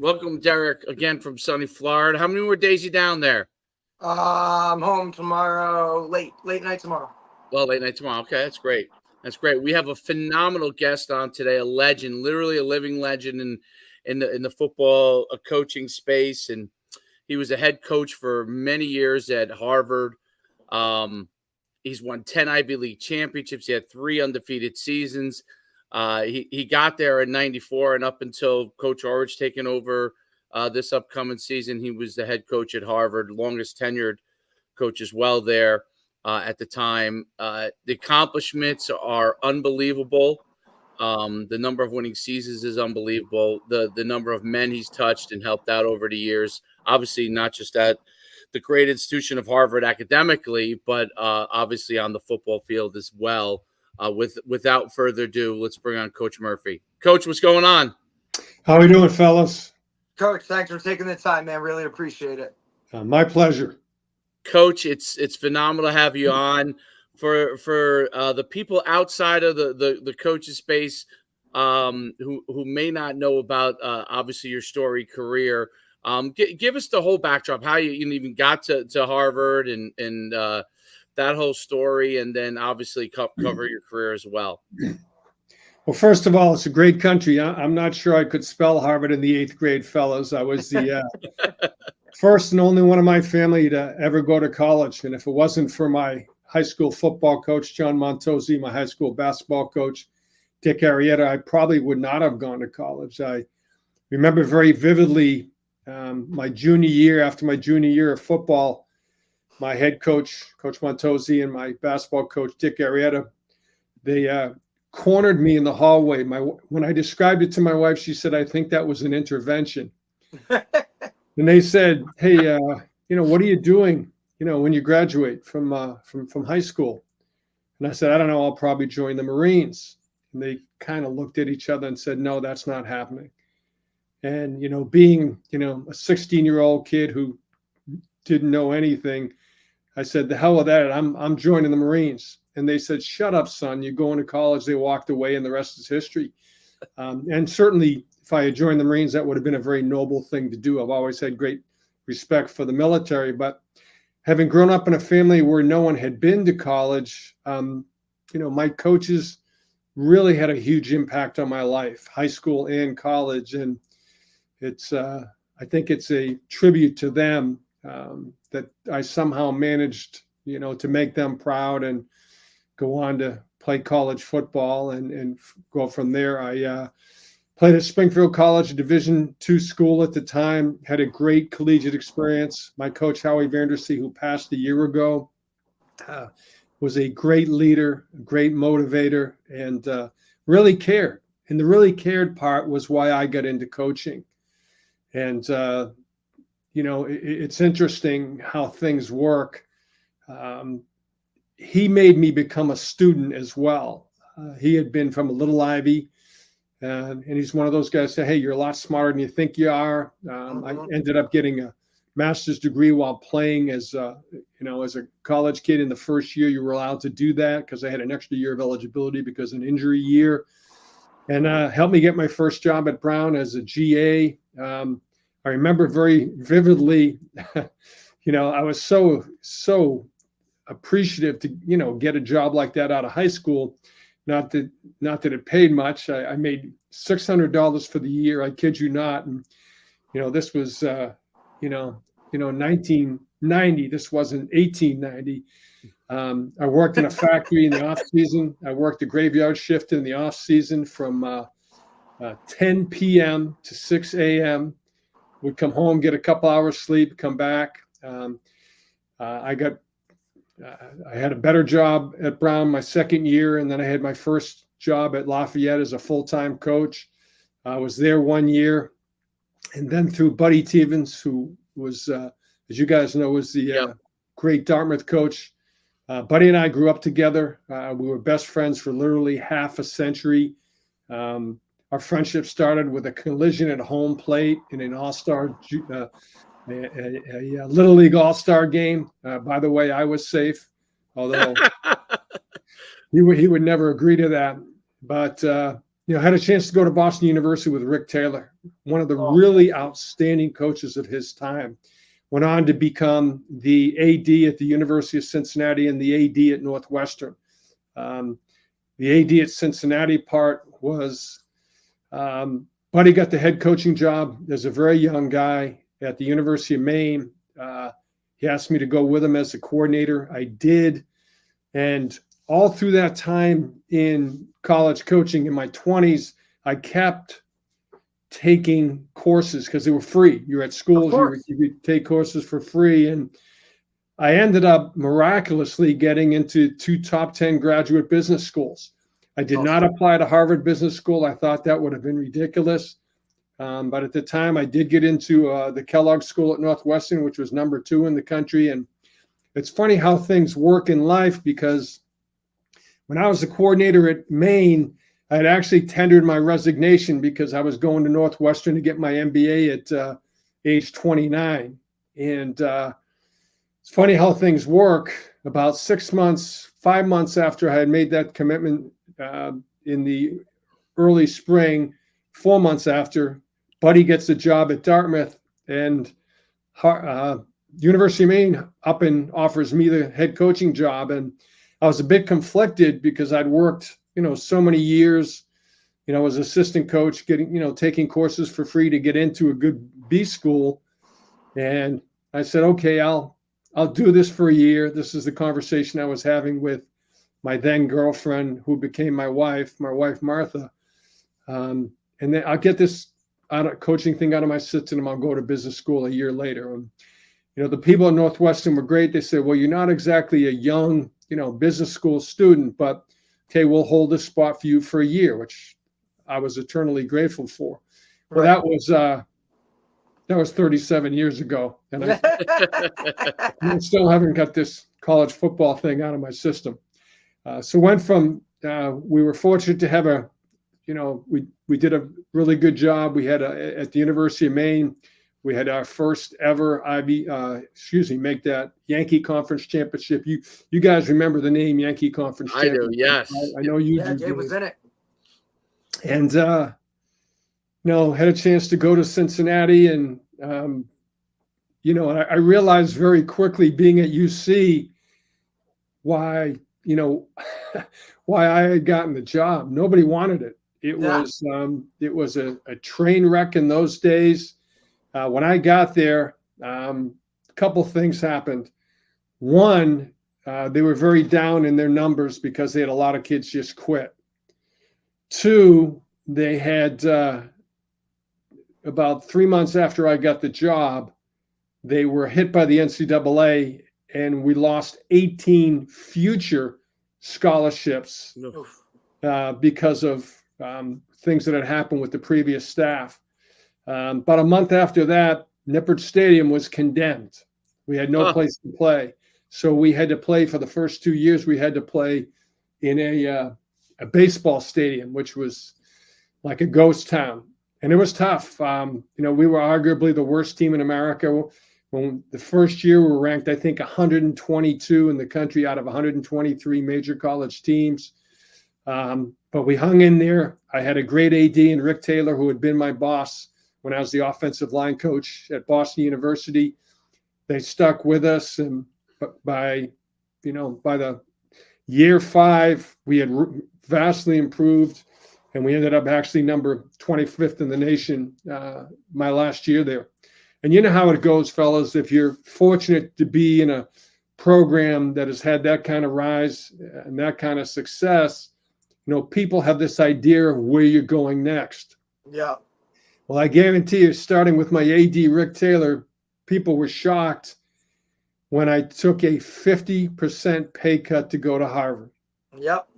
Welcome, Derek, again from sunny Florida. How many more days you down there? I'm home tomorrow, late night tomorrow. Well, late night tomorrow. Okay, that's great. That's great. We have a phenomenal guest on today, a legend, literally a living legend in the football coaching space, and he was a head coach for many years at Harvard. Um, he's won 10 Ivy League championships. He had 3 undefeated seasons. He got there in '94, and up until Coach Orridge taking over this upcoming season, he was the head coach at Harvard, longest tenured coach as well there at the time. The accomplishments are unbelievable. The number of winning seasons is unbelievable. The number of men he's touched and helped out over the years, obviously not just at the great institution of Harvard academically, but obviously on the football field as well. Without further ado, let's bring on Coach Murphy. Coach, what's going on? How are we doing, fellas? Coach, thanks for taking the time, man. Really appreciate it. My pleasure. Coach, it's phenomenal to have you on. For the people outside of the coaching space who may not know about obviously your story career, give us the whole backdrop, how you even got to Harvard and that whole story, and then obviously cover your career as well. Well, first of all, it's a great country. I'm not sure I could spell Harvard in the 8th grade, fellas. I was the first and only one of my family to ever go to college. And if it wasn't for my high school football coach, John Montozzi, my high school basketball coach, Dick Arrieta, I probably would not have gone to college. I remember very vividly my junior year, after my junior year of football, my head coach, Coach Montozzi, and my basketball coach, Dick Arrieta, they cornered me in the hallway. When I described it to my wife, she said, "I think that was an intervention." And they said, "Hey, what are you doing, when you graduate from high school?" And I said, "I don't know. I'll probably join the Marines." And they kind of looked at each other and said, "No, that's not happening." And, being, a 16-year-old kid who didn't know anything, I said, "The hell with that. I'm joining the Marines." And they said, "Shut up, son. You're going to college." They walked away, and the rest is history. And certainly, if I had joined the Marines, that would have been a very noble thing to do. I've always had great respect for the military. But having grown up in a family where no one had been to college, my coaches really had a huge impact on my life, high school and college. And I think it's a tribute to them that I somehow managed, to make them proud and go on to play college football and go from there. I played at Springfield College, a Division II school at the time, had a great collegiate experience. My coach, Howie Vandersea, who passed a year ago, was a great leader, a great motivator, and really cared. And the really cared part was why I got into coaching. And, it's interesting how things work. He made me become a student as well. He had been from a little Ivy, and he's one of those guys that say, "Hey, you're a lot smarter than you think you are." I ended up getting a master's degree while playing as a college kid. In the first year, you were allowed to do that because I had an extra year of eligibility because of an injury year, and helped me get my first job at Brown as a GA. I remember very vividly, I was so appreciative to, get a job like that out of high school. Not that it paid much. I made $600 for the year. I kid you not. And, this was, 1990. This wasn't 1890. I worked in a factory in the off season. I worked a graveyard shift in the off season from 10 p.m. to 6 a.m. Would come home, get a couple hours sleep, come back. I had a better job at Brown my second year, and then I had my first job at Lafayette as a full-time coach. I was there 1 year, and then through Buddy Stevens, who was, as you guys know, was the great Dartmouth coach. Buddy and I grew up together. We were best friends for literally half a century. Our friendship started with a collision at home plate in an all-star, a Little League all-star game. By the way, I was safe, although he would never agree to that. But, I had a chance to go to Boston University with Rick Taylor, one of the Oh. really outstanding coaches of his time. Went on to become the AD at the University of Cincinnati and the AD at Northwestern. The AD at Cincinnati part was Buddy got the head coaching job as a very young guy at the University of Maine. He asked me to go with him as a coordinator. I did. And all through that time in college coaching in my 20s, I kept taking courses because they were free. You're at schools, you could take courses for free. And I ended up miraculously getting into 2 top 10 graduate business schools. I did not apply to Harvard Business School. I thought that would have been ridiculous. But at the time, I did get into the Kellogg School at Northwestern, which was number 2 in the country. And it's funny how things work in life, because when I was the coordinator at Maine, I had actually tendered my resignation because I was going to Northwestern to get my MBA at age 29. And it's funny how things work. About 5 months after I had made that commitment in the early spring, 4 months after, Buddy gets a job at Dartmouth, and University of Maine up and offers me the head coaching job. And I was a bit conflicted because I'd worked, so many years, as assistant coach, getting, taking courses for free to get into a good B school. And I said, okay, I'll do this for a year. This is the conversation I was having with my then girlfriend, who became my wife Martha. And then I'll get this coaching thing out of my system, and I'll go to business school a year later. And the people at Northwestern were great. They said, well, you're not exactly a young, business school student, but okay, we'll hold this spot for you for a year, which I was eternally grateful for. Well, that was 37 years ago, and I still haven't got this college football thing out of my system. So went from we were fortunate to have we did a really good job. We had at the University of Maine, we had our first ever make that Yankee Conference championship. You guys remember the name Yankee Conference championship? I do, yes. I know you do. Yeah, Jay was in it. And had a chance to go to Cincinnati, and I realized very quickly, being at UC, why I had gotten the job. Nobody wanted it. It was a train wreck in those days. When I got there, a couple things happened. One, they were very down in their numbers because they had a lot of kids just quit. 2, they had about 3 months after I got the job, they were hit by the NCAA, and we lost 18 future scholarships because of things that had happened with the previous staff. About a month after that, Nippert Stadium was condemned. We had no place to play. So we had to play for the first 2 years. We had to play in a baseball stadium, which was like a ghost town. And it was tough. We were arguably the worst team in America. When the first year, we were ranked, I think, 122 in the country out of 123 major college teams. But we hung in there. I had a great AD in Rick Taylor, who had been my boss when I was the offensive line coach at Boston University. They stuck with us, and by the year 5, we had vastly improved, and we ended up actually number 25th in the nation my last year there. And you know how it goes, fellas. If you're fortunate to be in a program that has had that kind of rise and that kind of success, people have this idea of where you're going next. Yeah. Well, I guarantee you, starting with my AD, Rick Taylor, people were shocked when I took a 50% pay cut to go to Harvard. Yep.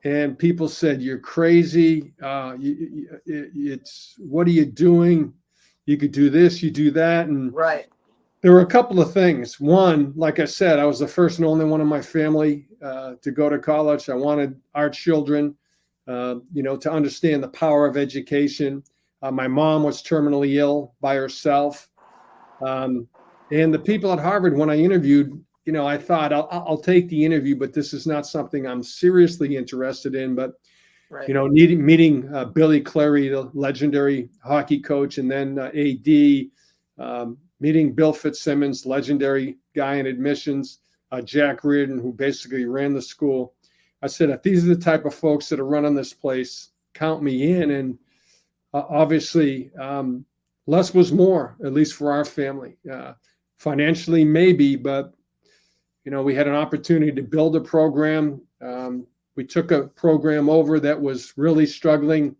And people said, you're crazy. It's what are you doing? You could do this, you do that. And right. There were a couple of things. One, like I said, I was the first and only one in my family to go to college. I wanted our children, to understand the power of education. My mom was terminally ill by herself. And the people at Harvard, when I interviewed, I thought I'll take the interview, but this is not something I'm seriously interested in. But Right. Meeting Billy Clary, the legendary hockey coach, and then AD, meeting Bill Fitzsimmons, legendary guy in admissions, Jack Reardon, who basically ran the school. I said, if these are the type of folks that are running this place, count me in. And obviously, less was more, at least for our family. Financially, maybe, but we had an opportunity to build a program. We took a program over that was really struggling.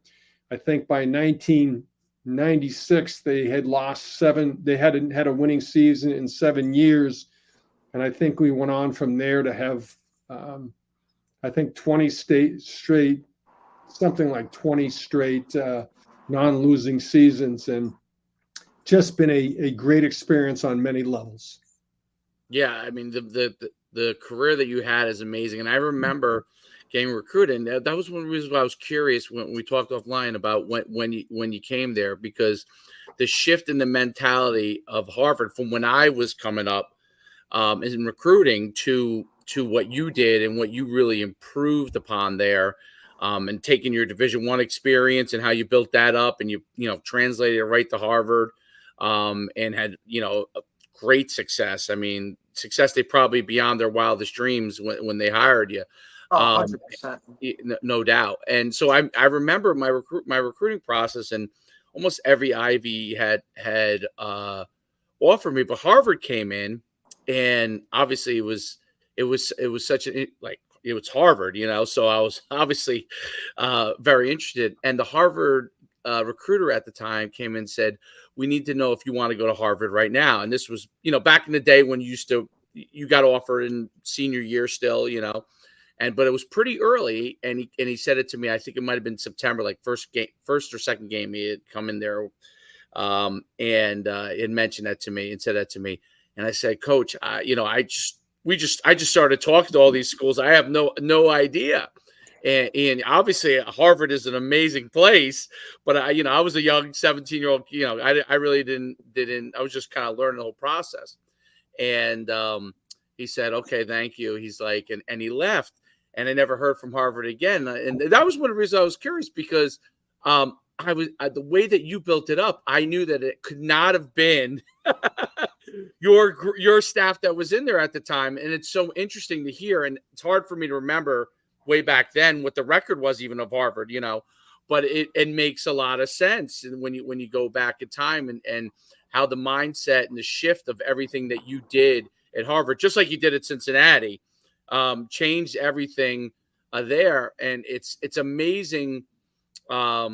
I think by 1996, they had lost seven. They hadn't had a winning season in 7 years. And I think we went on from there to have, 20 straight, something like 20 straight non-losing seasons, and just been a great experience on many levels. Yeah, I mean the career that you had is amazing, and I remember getting recruited. And that was one reason why I was curious when we talked offline about when you came there, because the shift in the mentality of Harvard from when I was coming up in recruiting to what you did and what you really improved upon there, and taking your Division I experience and how you built that up, and you translated it right to Harvard, and had great success. I mean, success they probably beyond their wildest dreams when they hired you. 100%. No doubt. And so I remember my recruiting process, and almost every Ivy had offered me, but Harvard came in, and obviously it was such it was Harvard, so I was obviously very interested. And the Harvard recruiter at the time came in and said, we need to know if you want to go to Harvard right now. And this was, back in the day when you got offered in senior year still, but it was pretty early. And he said it to me, I think it might've been September, like first or second game, he had come in there, and it mentioned that to me and said that to me. And I said, Coach, I just started talking to all these schools. I have no idea. And obviously Harvard is an amazing place, but I was a young 17-year-old, I really didn't, I was just kind of learning the whole process. And he said, okay, thank you. He's like, and he left, and I never heard from Harvard again. And that was one of the reasons I was curious, because the way that you built it up, I knew that it could not have been your staff that was in there at the time. And it's so interesting to hear. And it's hard for me to remember way back then what the record was even of Harvard, but it makes a lot of sense. And when you go back in time and how the mindset and the shift of everything that you did at Harvard, just like you did at Cincinnati, changed everything there. And it's amazing what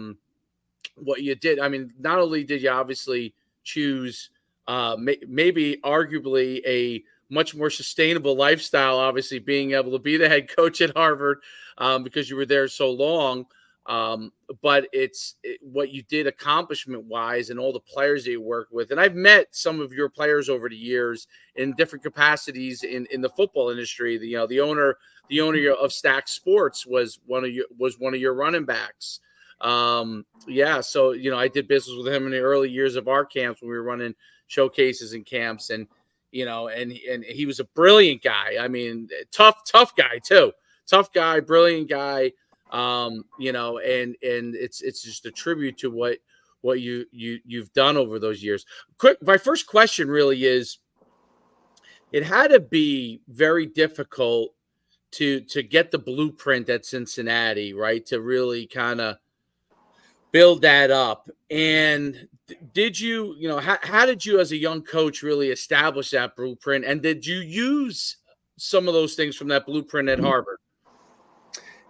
you did. I mean, not only did you obviously choose maybe arguably a much more sustainable lifestyle, obviously being able to be the head coach at Harvard, because you were there so long. But it's what you did accomplishment wise and all the players that you work with. And I've met some of your players over the years in different capacities in the football industry. The owner of Stack Sports was one of your running backs. So, I did business with him in the early years of our camps when we were running showcases and camps, and he was a brilliant guy. I mean, tough guy too. Tough guy, brilliant guy. And it's just a tribute to what you've done over those years. My first question really is, it had to be very difficult to get the blueprint at Cincinnati, right? To really kind of build that up. And did you, how did you as a young coach really establish that blueprint? And did you use some of those things from that blueprint at Harvard?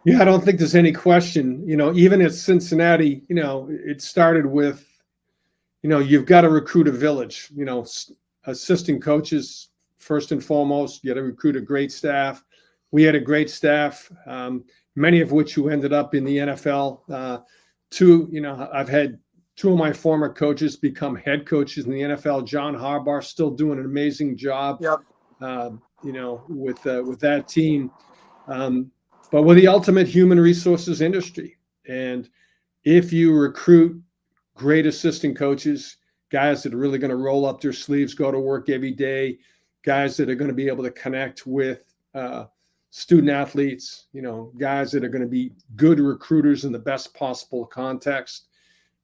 Yeah, I don't think there's any question. Even at Cincinnati, it started with, you've got to recruit a village, assistant coaches, first and foremost. You got to recruit a great staff. We had a great staff, many of which who ended up in the NFL. I've had two of my former coaches become head coaches in the NFL. John Harbaugh still doing an amazing job, Yep. With that team. But we're the ultimate human resources industry. And if you recruit great assistant coaches, guys that are really going to roll up their sleeves, go to work every day, guys that are going to be able to connect with student athletes, guys that are going to be good recruiters in the best possible context.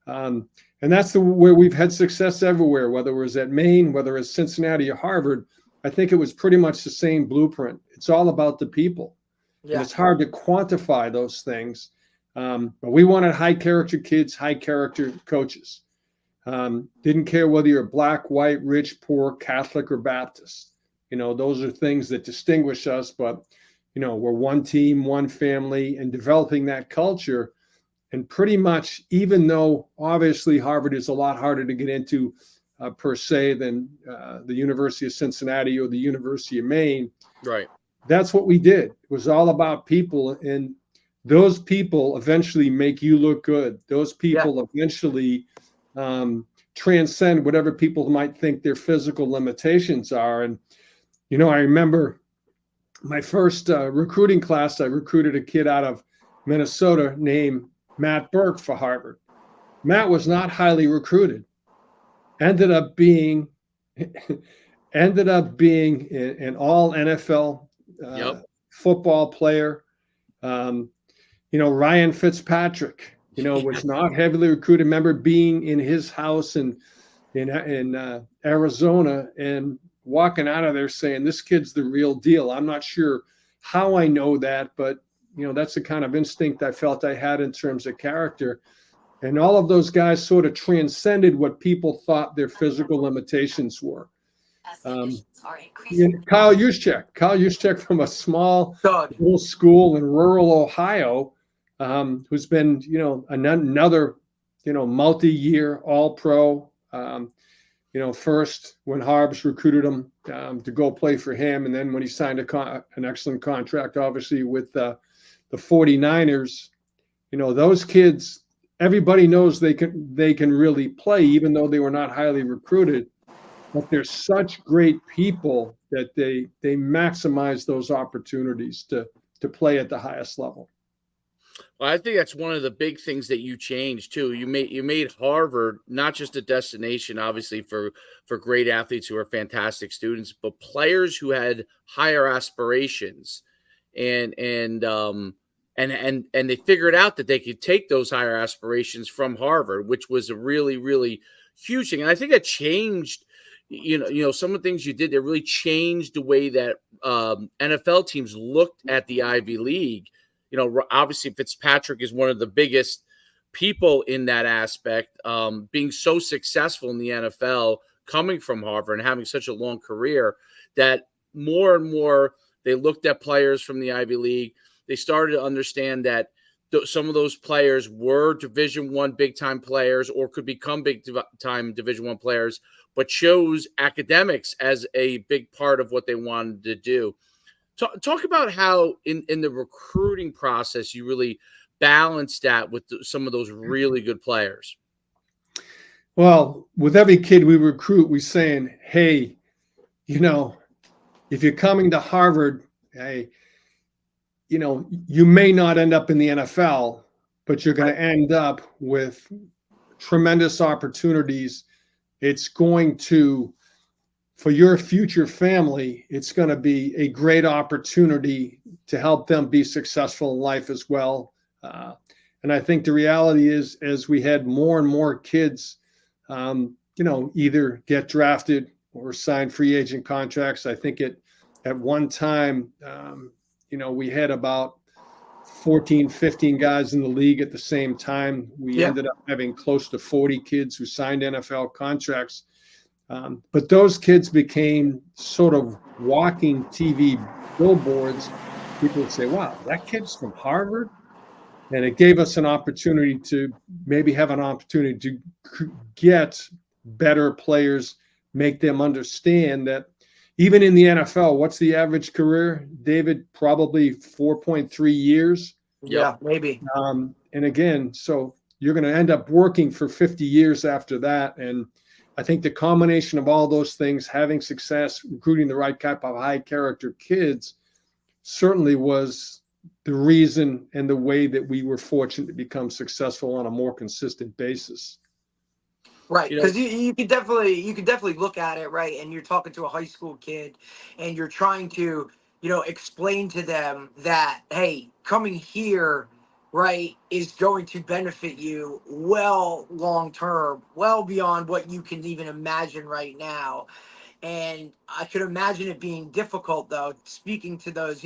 And that's where we've had success everywhere, whether it was at Maine, whether it's Cincinnati or Harvard. I think it was pretty much the same blueprint. It's all about the people. Yeah. And it's hard to quantify those things. But we wanted high character kids, high character coaches. Didn't care whether you're black, white, rich, poor, Catholic, or Baptist. Those are things that distinguish us, but we're one team, one family, and developing that culture. And pretty much, even though obviously Harvard is a lot harder to get into per se than the University of Cincinnati or the University of Maine, right? That's what we did. It was all about people, and those people eventually make you look good. Those people eventually transcend whatever people might think their physical limitations are. And I remember my first recruiting class. I recruited a kid out of Minnesota named Matt Burke for Harvard. Matt was not highly recruited. Ended up being an all NFL football player. Ryan Fitzpatrick, was not heavily recruited. Remember being in his house in Arizona and walking out of there saying, this kid's the real deal. I'm not sure how I know that, but that's the kind of instinct I felt I had in terms of character. And all of those guys sort of transcended what people thought their physical limitations were. Kyle Juszczyk from a small little school in rural Ohio, who's been, another, multi-year All-Pro. First when Harbs recruited him to go play for him, and then when he signed an excellent contract, obviously with the 49ers, those kids, everybody knows they can really play, even though they were not highly recruited. But they're such great people that they maximize those opportunities to play at the highest level. Well, I think that's one of the big things that you changed too. You made Harvard not just a destination, obviously for great athletes who are fantastic students, but players who had higher aspirations, and they figured out that they could take those higher aspirations from Harvard, which was a really, really huge thing. And I think that changed. Some of the things you did that really changed the way that NFL teams looked at the Ivy League. Obviously Fitzpatrick is one of the biggest people in that aspect, being so successful in the NFL, coming from Harvard and having such a long career, that more and more they looked at players from the Ivy League. They started to understand that some of those players were Division I big-time players or could become big-time Division I players, but chose academics as a big part of what they wanted to do. Talk about how in the recruiting process you really balanced that with some of those really good players. Well, with every kid we recruit, we're saying, hey, if you're coming to Harvard, hey, you may not end up in the NFL, but you're going to end up with tremendous opportunities. It's going to, for your future family, it's going to be a great opportunity to help them be successful in life as well. And I think the reality is, as we had more and more kids, either get drafted or sign free agent contracts. I think at one time, we had about 14, 15 guys in the league at the same time. We ended up having close to 40 kids who signed NFL contracts. But those kids became sort of walking TV billboards. People would say, wow, that kid's from Harvard. And it gave us an opportunity to maybe have an opportunity to get better players, make them understand that even in the NFL, what's the average career, David? Probably 4.3 years. Yeah, maybe. And again, so you're going to end up working for 50 years after that. And I think the combination of all those things, having success, recruiting the right type of high character kids, certainly was the reason and the way that we were fortunate to become successful on a more consistent basis. Right, because you could definitely look at it, right, and you're talking to a high school kid, and you're trying to explain to them that, hey, coming here, right, is going to benefit you well long term, well beyond what you can even imagine right now. And I could imagine it being difficult, though, speaking to those,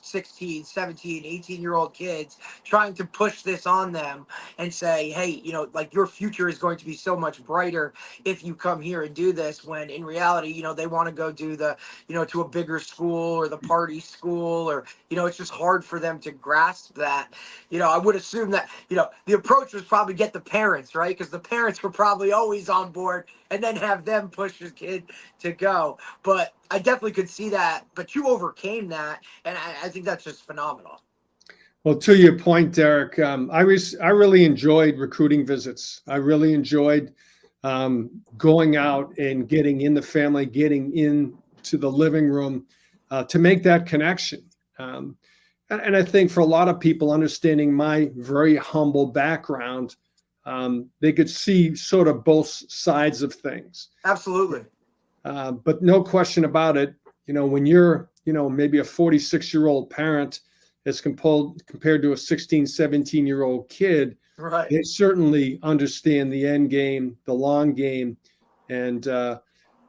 16, 17, 18-year-old kids, trying to push this on them and say, hey, like your future is going to be so much brighter if you come here and do this, when in reality, they want to go do the, to a bigger school or the party school, or, it's just hard for them to grasp that. I would assume that, the approach was probably get the parents, right? Because the parents were probably always on board, and then have them push your kid to go. But I definitely could see that. But you overcame that, and I think that's just phenomenal. Well, to your point, Derek, I really enjoyed recruiting visits. I really enjoyed going out and getting in the family, getting into the living room to make that connection. And I think for a lot of people, understanding my very humble background, they could see sort of both sides of things. Absolutely. But no question about it, when you're, maybe a 46-year-old parent as compared to a 16, 17-year-old kid, right, they certainly understand the end game, the long game. And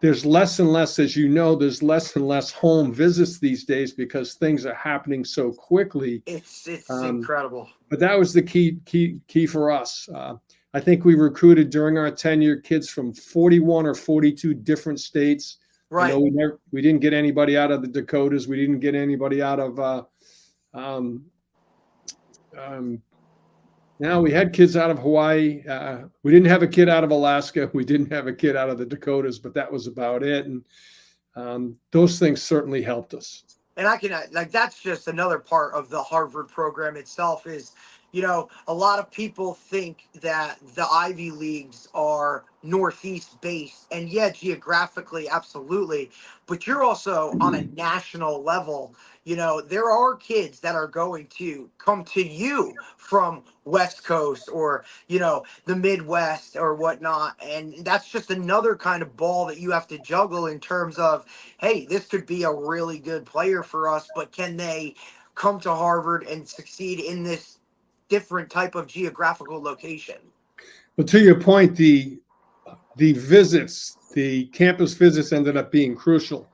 there's less and less, as there's less and less home visits these days because things are happening so quickly. It's incredible. But that was the key for us. I think we recruited during our tenure kids from 41 or 42 different states. Right. We didn't get anybody out of the Dakotas. We didn't get anybody out of. Now we had kids out of Hawaii. We didn't have a kid out of Alaska. We didn't have a kid out of the Dakotas, but that was about it. And those things certainly helped us. And that's just another part of the Harvard program itself is, a lot of people think that the Ivy Leagues are Northeast based, and yeah, geographically, absolutely. But you're also on a national level. There are kids that are going to come to you from West Coast or, the Midwest or whatnot. And that's just another kind of ball that you have to juggle in terms of, hey, this could be a really good player for us, but can they come to Harvard and succeed in this different type of geographical location? Well, to your point, the visits, the campus visits ended up being crucial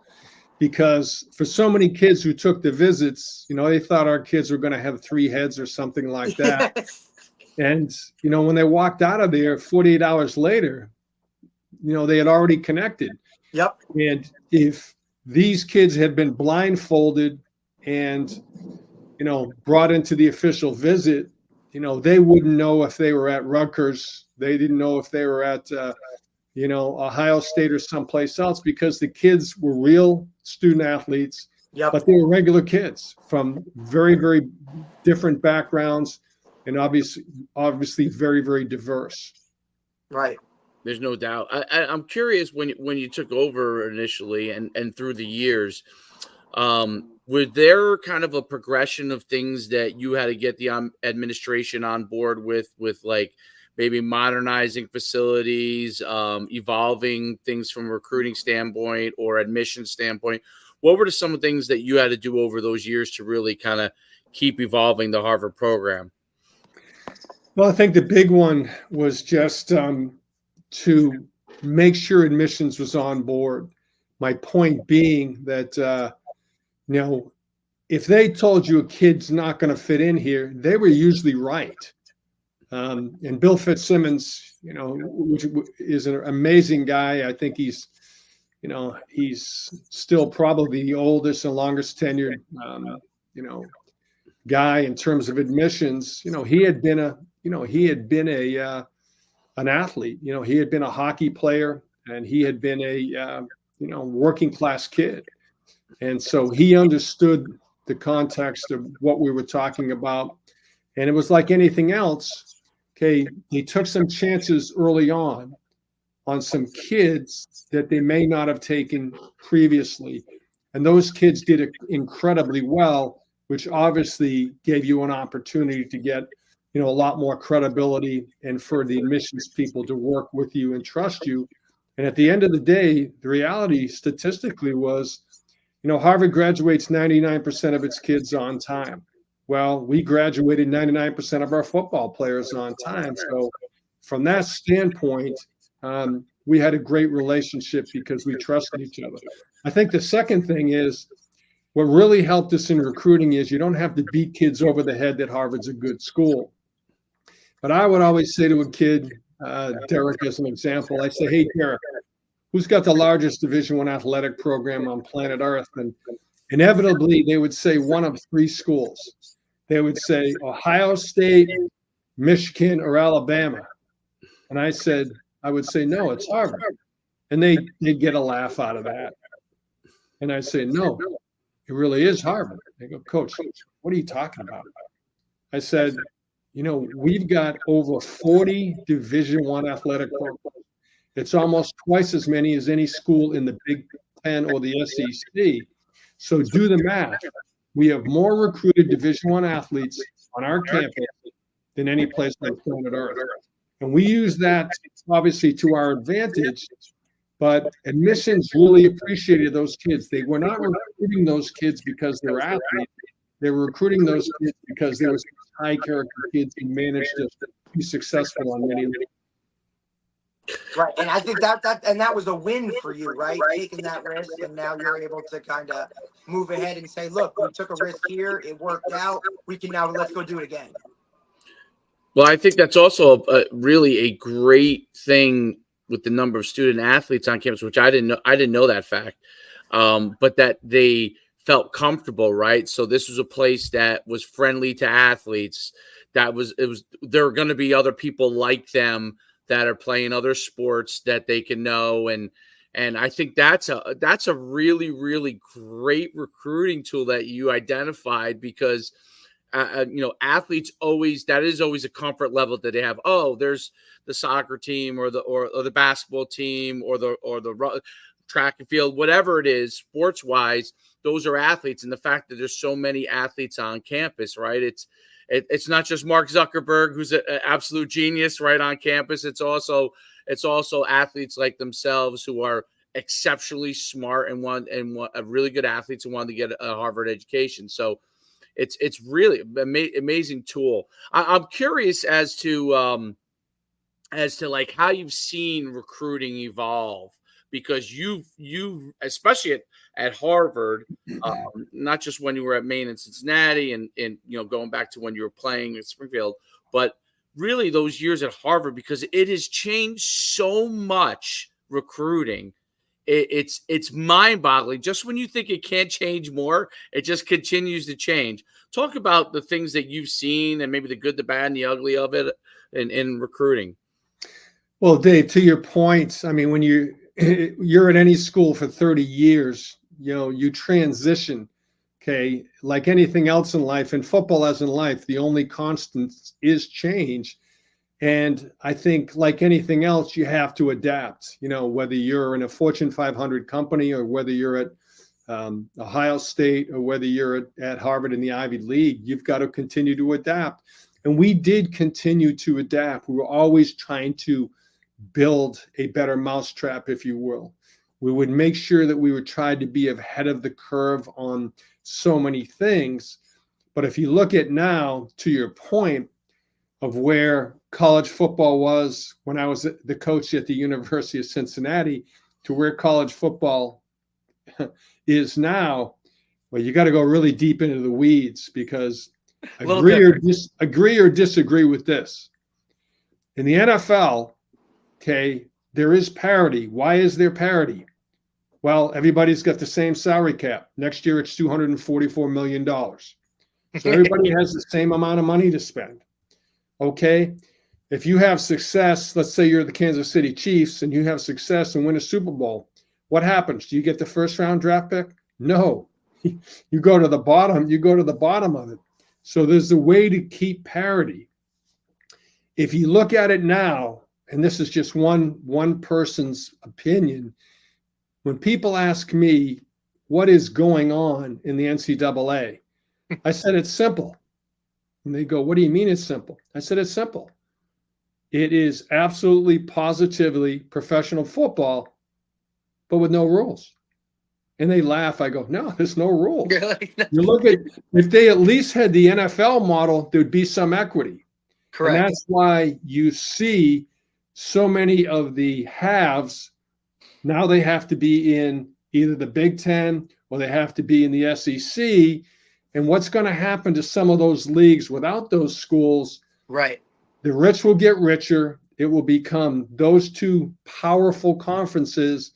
because for so many kids who took the visits, they thought our kids were going to have 3 heads or something like that. And, when they walked out of there 48 hours later, they had already connected. Yep. And if these kids had been blindfolded and, brought into the official visit, they wouldn't know if they were at Rutgers. They didn't know if they were at, Ohio State or someplace else because the kids were real student athletes, yep, but they were regular kids from very, very different backgrounds and obviously very, very diverse. Right. There's no doubt. I'm curious when you took over initially and through the years, were there kind of a progression of things that you had to get the administration on board with like maybe modernizing facilities, evolving things from a recruiting standpoint or admission standpoint? What were some of the things that you had to do over those years to really kind of keep evolving the Harvard program? Well, I think the big one was just to make sure admissions was on board. My point being that, if they told you a kid's not going to fit in here, they were usually right. And Bill Fitzsimmons, which is an amazing guy. I think he's still probably the oldest and longest tenured, guy in terms of admissions. He had been an athlete. He had been a hockey player, and he had been a working class kid, and so he understood the context of what we were talking about. And it was like anything else. Okay, he took some chances early on some kids that they may not have taken previously, and those kids did it incredibly well, which obviously gave you an opportunity to get a lot more credibility and for the admissions people to work with you and trust you. And at the end of the day, the reality statistically was Harvard graduates 99% of its kids on time. Well, we graduated 99% of our football players on time. So from that standpoint, we had a great relationship because we trusted each other. I think the second thing is what really helped us in recruiting is you don't have to beat kids over the head that Harvard's a good school. But I would always say to a kid, Derek, as an example, I say, hey, Derek, who's got the largest Division I athletic program on planet Earth? And inevitably, they would say one of three schools. They would say Ohio State, Michigan, or Alabama. And I would say, no, it's Harvard. And they'd get a laugh out of that. And I say, no, it really is Harvard. They go, Coach, what are you talking about? I said, we've got over 40 Division I athletic programs. It's almost twice as many as any school in the Big Ten or the SEC. So do the math. We have more recruited Division I athletes on our campus than any place on planet Earth. And we use that obviously to our advantage, but admissions really appreciated those kids. They were not recruiting those kids because they were athletes. They were recruiting those kids because they were high character kids who managed to be successful on many levels. Right, and I think that was a win for you, right? Taking that risk, and now you're able to kind of move ahead and say, "Look, we took a risk here. It worked out. We can now let's go do it again." Well, I think that's also really a great thing with the number of student athletes on campus, which I didn't know. I didn't know that fact, but that they felt comfortable, right? So this was a place that was friendly to athletes. There are going to be other people like them that are playing other sports that they can know. And I think that's a really, really great recruiting tool that you identified because, athletes that is always a comfort level that they have. Oh, there's the soccer team or the basketball team or the track and field, whatever it is, sports wise, those are athletes. And the fact that there's so many athletes on campus, right? It's not just Mark Zuckerberg, who's an absolute genius, right, on campus. It's also athletes like themselves who are exceptionally smart and want really good athletes and want to get a Harvard education. So it's really amazing tool. I'm curious as to like how you've seen recruiting evolve, because you especially at Harvard, not just when you were at Maine and Cincinnati and going back to when you were playing at Springfield, but really those years at Harvard, because it has changed so much recruiting. It's mind-boggling. Just when you think it can't change more, it just continues to change. Talk about the things that you've seen and maybe the good, the bad, and the ugly of it in recruiting. Well, Dave, to your point, I mean, when you're at any school for 30 years, you transition, okay? Like anything else in life, in football as in life, the only constant is change. And I think like anything else, you have to adapt, whether you're in a Fortune 500 company or whether you're at Ohio State or whether you're at Harvard in the Ivy League, you've got to continue to adapt. And we did continue to adapt. We were always trying to build a better mousetrap, if you will. We would make sure that we would try to be ahead of the curve on so many things. But if you look at now, to your point of where college football was when I was the coach at the University of Cincinnati to where college football is now, well, you got to go really deep into the weeds, because agree or disagree with this. In the NFL, okay, there is parity. Why is there parity? Well, everybody's got the same salary cap. Next year, it's $244 million. So everybody has the same amount of money to spend. Okay, if you have success, let's say you're the Kansas City Chiefs and you have success and win a Super Bowl, what happens? Do you get the first round draft pick? No, you go to the bottom. You go to the bottom of it. So there's a way to keep parity. If you look at it now, and this is just one person's opinion, when people ask me what is going on in the NCAA, I said it's simple. And they go, what do you mean it's simple? I said it's simple. It is absolutely positively professional football, but with no rules. And they laugh. I go, no, there's no rules. Really? You look at, if they at least had the NFL model, there'd be some equity. Correct. And that's why you see so many of the halves, now they have to be in either the Big Ten or they have to be in the SEC. And what's going to happen to some of those leagues without those schools? Right. The rich will get richer. It will become those two powerful conferences.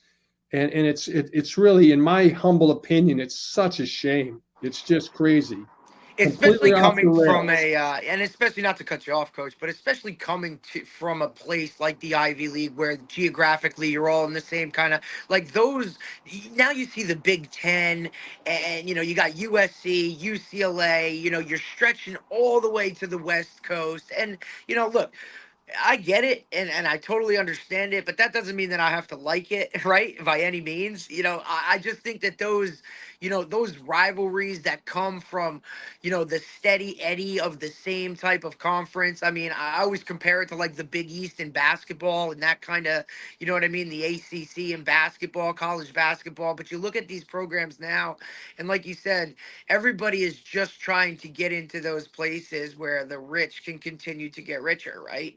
And it's really, in my humble opinion, it's such a shame. It's just crazy. Especially Completely off the coming from rails. and especially, not to cut you off, Coach, but especially coming from a place like the Ivy League, where geographically you're all in the same kind of, like, those. Now you see the Big Ten, and you got USC, UCLA. You're stretching all the way to the West Coast, and look, I get it, and I totally understand it, but that doesn't mean that I have to like it, right? By any means. I just think that those rivalries that come from, the steady eddy of the same type of conference. I mean, I always compare it to like the Big East in basketball and that kind of, you know what I mean? The ACC in basketball, college basketball. But you look at these programs now, and like you said, everybody is just trying to get into those places where the rich can continue to get richer, right?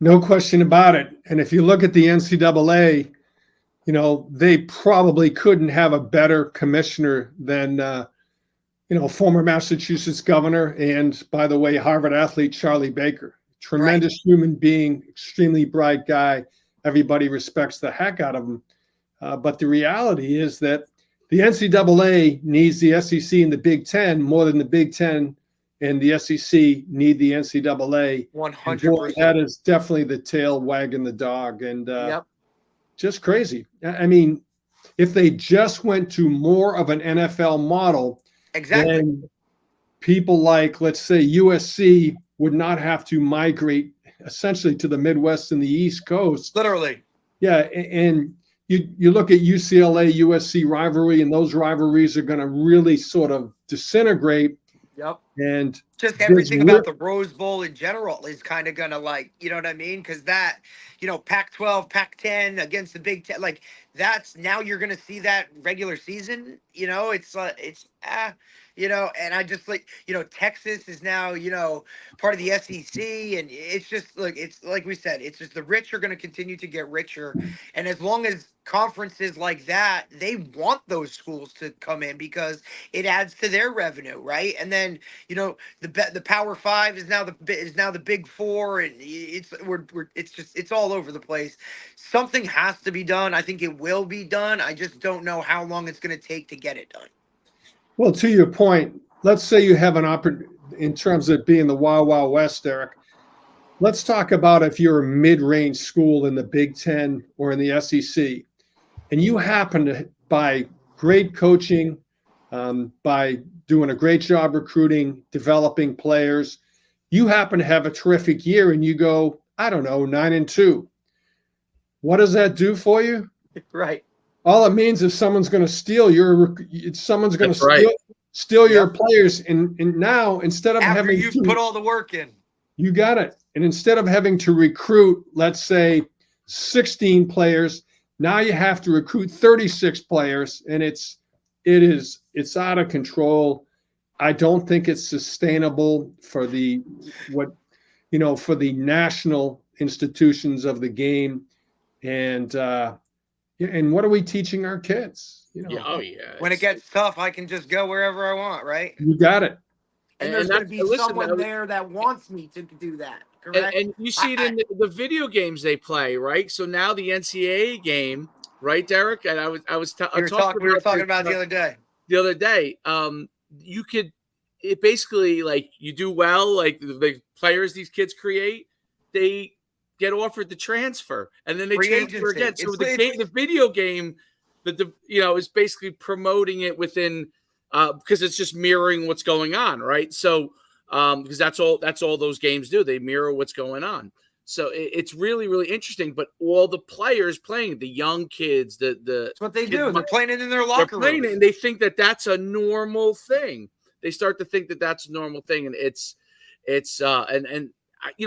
No question about it. And if you look at the NCAA, they probably couldn't have a better commissioner than, former Massachusetts governor and, by the way, Harvard athlete Charlie Baker. Tremendous human being, extremely bright guy. Everybody respects the heck out of him. But the reality is that the NCAA needs the SEC and the Big Ten more than the Big Ten and the SEC need the NCAA. 100%. That is definitely the tail wagging the dog. And Yep. Just crazy. I mean, if they just went to more of an NFL model, Exactly. then people like, let's say, USC would not have to migrate essentially to the Midwest and the East Coast. Literally. Yeah, and you look at UCLA, USC rivalry, and those rivalries are going to really sort of disintegrate. Yep. And just everything about the Rose Bowl in general is kind of gonna, like, you know what I mean? Because that, Pac-12, Pac-10 against the Big Ten, like, that's, now you're gonna see that regular season. And I just, like, Texas is now, part of the SEC, and it's just, like, it's like we said, it's just the rich are gonna continue to get richer, and as long as conferences like that, they want those schools to come in because it adds to their revenue, right? And then the Power Five is now the Big Four, and it's all over the place. Something has to be done. I think it will be done. I just don't know how long it's going to take to get it done. Well, to your point, let's say you have an opportunity in terms of being the Wild Wild West, Eric. Let's talk about if you're a mid-range school in the Big Ten or in the SEC, and you happen to, by great coaching, by doing a great job recruiting, developing players, you happen to have a terrific year and you go, I don't know, 9-2. What does that do for you? Right. All it means is someone's going to steal steal your players. And now, instead of after you've put all the work in, you got it. And instead of having to recruit, let's say 16 players, now you have to recruit 36 players, and it's out of control. I don't think it's sustainable for the national institutions of the game. And what are we teaching our kids? When it gets tough, I can just go wherever I want, right? You got it. And there's going to be someone there that wants me to do that. Correct? And you see it in the video games they play, right? So now the NCAA game, right, Derek? And we were talking about the other day. The other day, it basically, like, you do well, like the players these kids create, they get offered the transfer, and then they transfer again. So the video game, is basically promoting it within, because it's just mirroring what's going on, right? So, because that's all those games do. They mirror what's going on. So it's really, really interesting. But all the players playing, the young kids, that's what they do. They're playing it in their locker room, and they think that that's a normal thing. They start to think that that's a normal thing, and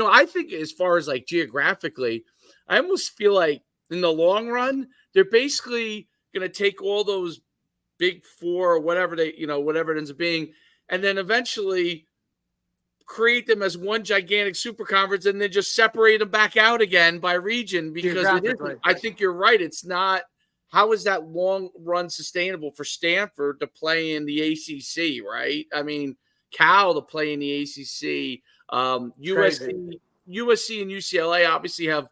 I think as far as, like, geographically, I almost feel like in the long run, they're basically going to take all those big four or whatever whatever it ends up being, and then eventually create them as one gigantic super conference and then just separate them back out again by region, because it isn't. I think you're right. It's not. How is that long run sustainable for Stanford to play in the ACC, right? I mean, Cal to play in the ACC, USC and UCLA obviously have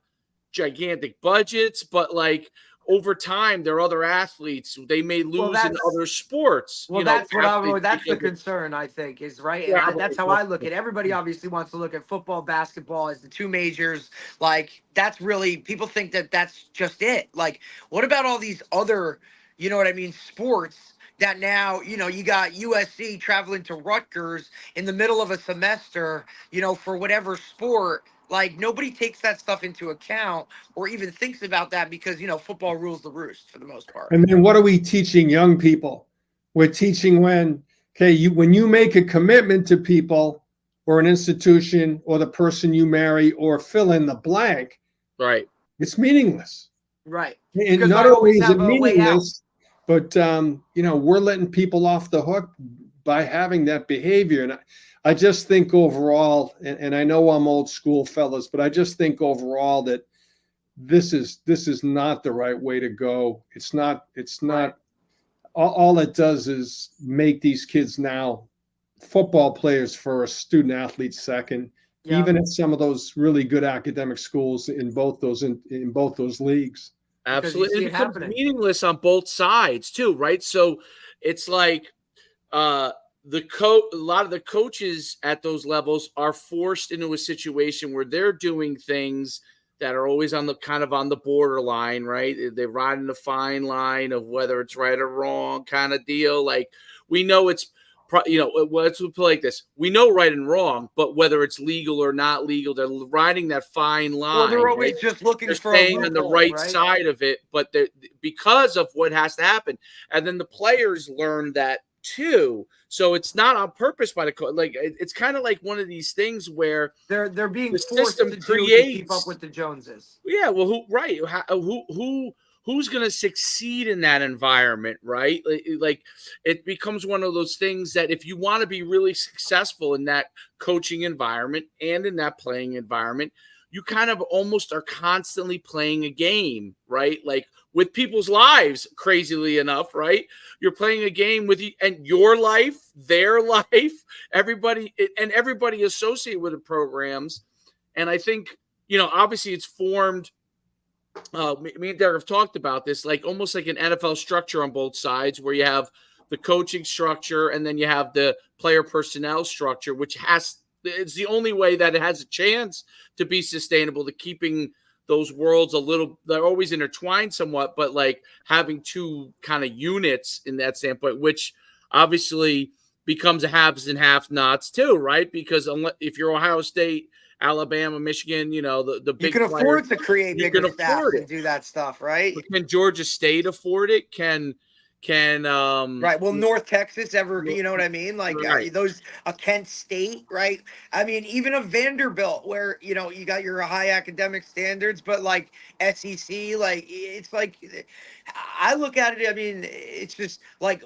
gigantic budgets, but like over time, their other athletes, they may lose in other sports. Well, that's the concern, I think, is right. And that's how I look at it. Everybody obviously wants to look at football, basketball as the two majors. Like, that's really, people think that that's just it. Like, what about all these other, you know what I mean, sports that now, you know, you got USC traveling to Rutgers in the middle of a semester, you know, for whatever sport. Like, nobody takes that stuff into account or even thinks about that because, you know, football rules the roost for the most part. And then what are we teaching young people? We're teaching when you make a commitment to people or an institution or the person you marry or fill in the blank, right? It's meaningless. Right. And not only is it meaningless, but, you know, we're letting people off the hook by having that behavior. And I just think overall, and I know I'm old school, fellas, but I just think overall that this is not the right way to go. It's not. All it does is make these kids now football players first, student athletes second. Yeah. Even at some of those really good academic schools in both those leagues. Absolutely, it becomes meaningless on both sides too, right? So it's like a lot of the coaches at those levels are forced into a situation where they're doing things that are always on the borderline, right? They're riding the fine line of whether it's right or wrong kind of deal. Like, we know it's, you know, let's put it like this. We know right and wrong, but whether it's legal or not legal, they're riding that fine line. Well, they're always just looking for staying on the right side of it, but because of what has to happen. And then the players learn that too. So it's not on purpose by the coach. Like, it's kind of like one of these things where they're being forced to keep up with the Joneses. Yeah, well, who's going to succeed in that environment, right? Like, it becomes one of those things that if you want to be really successful in that coaching environment and in that playing environment, you kind of almost are constantly playing a game, right? Like, with people's lives, crazily enough, right? You're playing a game with you and your life, their life, everybody associated with the programs. And I think, you know, obviously it's formed. Me and Derek have talked about this, like almost like an NFL structure on both sides, where you have the coaching structure and then you have the player personnel structure, which it's the only way that it has a chance to be sustainable, to keeping those worlds they're always intertwined somewhat, but like having two kind of units in that standpoint, which obviously becomes a haves and have-nots too, right? Because if you're Ohio State, Alabama, Michigan, you know, the big, you can afford to create bigger staff and do that stuff, right? But can Georgia State afford it? Can right? Well, North Texas ever, you know what I mean? Like, right. Kent State, right? I mean, even a Vanderbilt, where, you know, you got your high academic standards, but like SEC, like, it's like, I look at it, I mean, it's just like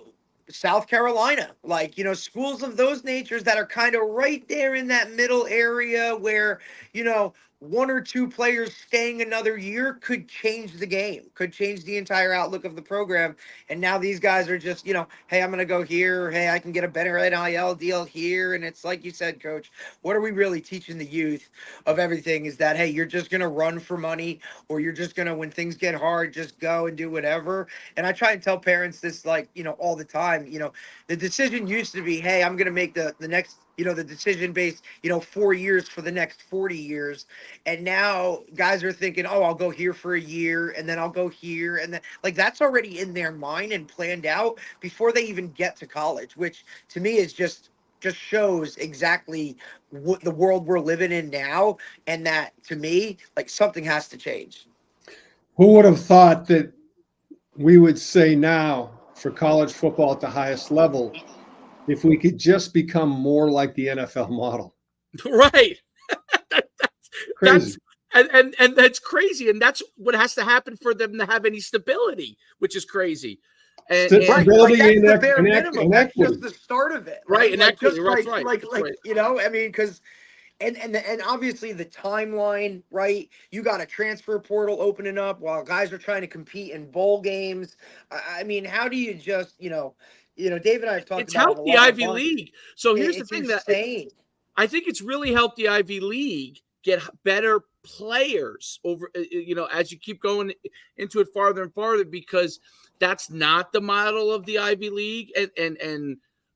South Carolina, like, you know, schools of those natures that are kind of right there in that middle area where, you know, one or two players staying another year could change the game, could change the entire outlook of the program. And now these guys are just, you know, hey, I'm going to go here. Hey, I can get a better NIL deal here. And it's like you said, Coach, what are we really teaching the youth of everything is that, hey, you're just going to run for money, or you're just going to, when things get hard, just go and do whatever. And I try and tell parents this, like, you know, all the time. You know, the decision used to be, hey, I'm going to make the next, you know, the decision based, you know, 4 years for the next 40 years. And now guys are thinking, oh, I'll go here for a year and then I'll go here. And then, like, that's already in their mind and planned out before they even get to college, which to me is just shows exactly what the world we're living in now. And that, to me, like, something has to change. Who would have thought that we would say now for college football at the highest level, if we could just become more like the NFL model? Right. Crazy. and that's crazy. And that's what has to happen for them to have any stability, which is crazy. And right, like Stability that's the bare and minimum. That's equity. just the start of it, right, right? and Like equity, just that's like right. like That's like right. I mean, because and obviously the timeline, right? You got a transfer portal opening up while guys are trying to compete in bowl games. I mean, how do you just Dave and I have talked It's about it helped the a Ivy bunch. League. So here's the It's thing that insane. I think it's really helped the Ivy League get better players over, as you keep going into it farther and farther, because that's not the model of the Ivy League.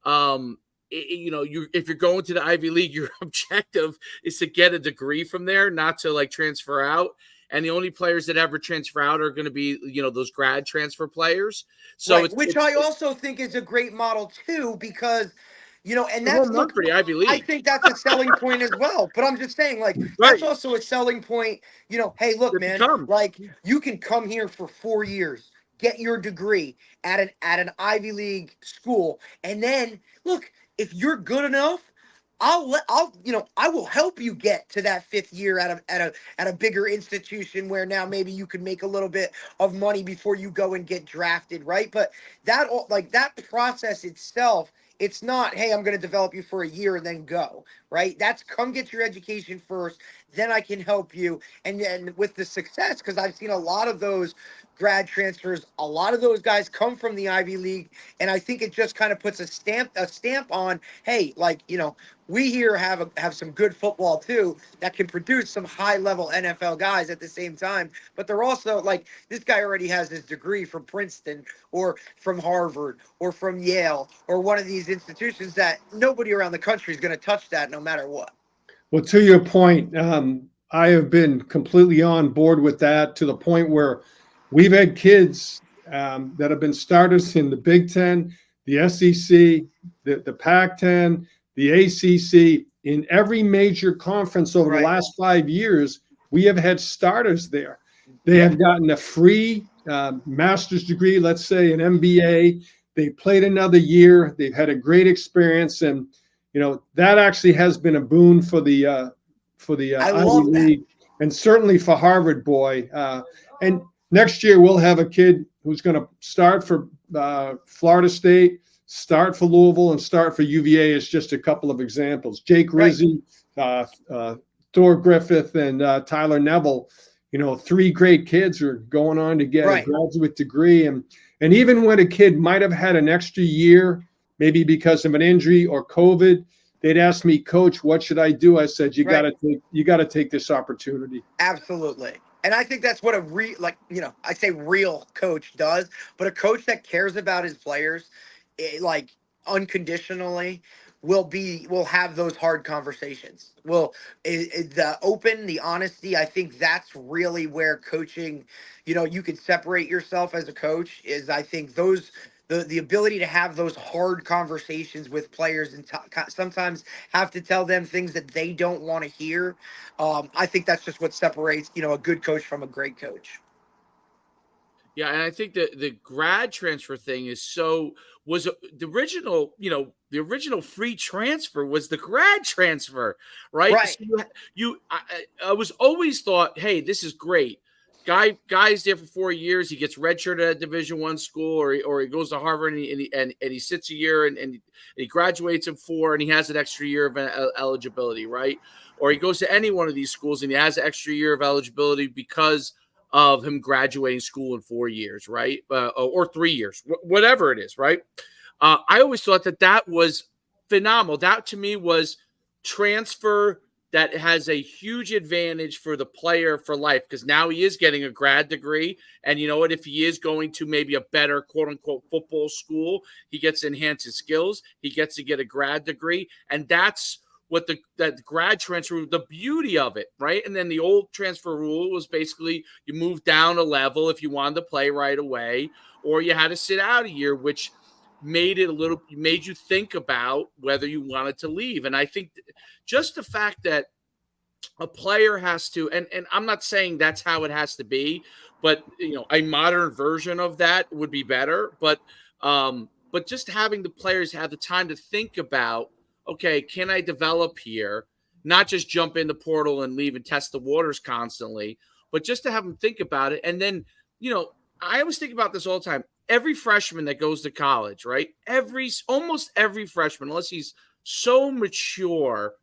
Um, you if you're going to the Ivy League, your objective is to get a degree from there, not to like transfer out. And the only players that ever transfer out are going to be, those grad transfer players. So Right, which I also think is a great model too, because and it's a home that's run look, for the Ivy I League. think that's a selling point as well. But I'm just saying, like, that's Right. also a selling point. Hey, look, It man, becomes. like you can come here for 4 years, get your degree at an Ivy League school, and then look, if you're good enough, I will help you get to that fifth year at a bigger institution where now maybe you could make a little bit of money before you go and get drafted, right? But that process itself, it's not, hey, I'm going to develop you for a year and then go, right? That's come get your education first, then I can help you. And then with the success, because I've seen a lot of those grad transfers, a lot of those guys come from the Ivy League, and I think it just kind of puts a stamp on, hey, like, we here have some good football too that can produce some high level NFL guys at the same time. But they're also like, this guy already has his degree from Princeton or from Harvard or from Yale or one of these institutions that nobody around the country is going to touch that no matter what. Well, to your point, I have been completely on board with that, to the point where we've had kids that have been starters in the Big Ten, the SEC, the Pac-10, the ACC. In every major conference over the Right. last 5 years, we have had starters there. They Yeah. have gotten a free master's degree, let's say an MBA. They played another year. They've had a great experience, and that actually has been a boon for the I Ivy love that. League, and certainly for Harvard, boy. And next year we'll have a kid who's going to start for Florida State, start for Louisville, and start for UVA as just a couple of examples. Jake Right. Rizzi, Thor Griffith, and Tyler Neville. Three great kids are going on to get a Right. graduate degree, and even when a kid might have had an extra year, maybe because of an injury or COVID, they'd ask me, Coach, what should I do? I said, you Right. got to take this opportunity. Absolutely. And I think that's what I say real coach does, but a coach that cares about his players, like unconditionally, will have those hard conversations. The honesty, I think that's really where coaching, you can separate yourself as a coach, is I think the ability to have those hard conversations with players and sometimes have to tell them things that they don't want to hear. I think that's just what separates, a good coach from a great coach. Yeah, and I think that the grad transfer thing was the original free transfer was the grad transfer, right? Right. So I was always thought, hey, this is great. Guy's there for 4 years. He gets redshirted at Division I school, or he goes to Harvard and he sits a year and he graduates in 4 and he has an extra year of eligibility, right? Or he goes to any one of these schools and he has an extra year of eligibility because of him graduating school in 4 years, right? Or 3 years, whatever it is, right? I always thought that was phenomenal. That to me was transfer that has a huge advantage for the player for life, because now he is getting a grad degree. And you know what? If he is going to maybe a better quote unquote football school, he gets to enhance his skills. He gets to get a grad degree. And that's what that grad transfer, the beauty of it, right? And then the old transfer rule was basically you moved down a level if you wanted to play right away, or you had to sit out a year, which made you think about whether you wanted to leave. And I think just the fact that a player has to, and I'm not saying that's how it has to be, but a modern version of that would be better. But just having the players have the time to think about, okay, can I develop here? not just jump in the portal and leave and test the waters constantly, but just to have them think about it. And then, I always think about this all the time. Every freshman that goes to college, right? Almost every freshman, unless he's so mature,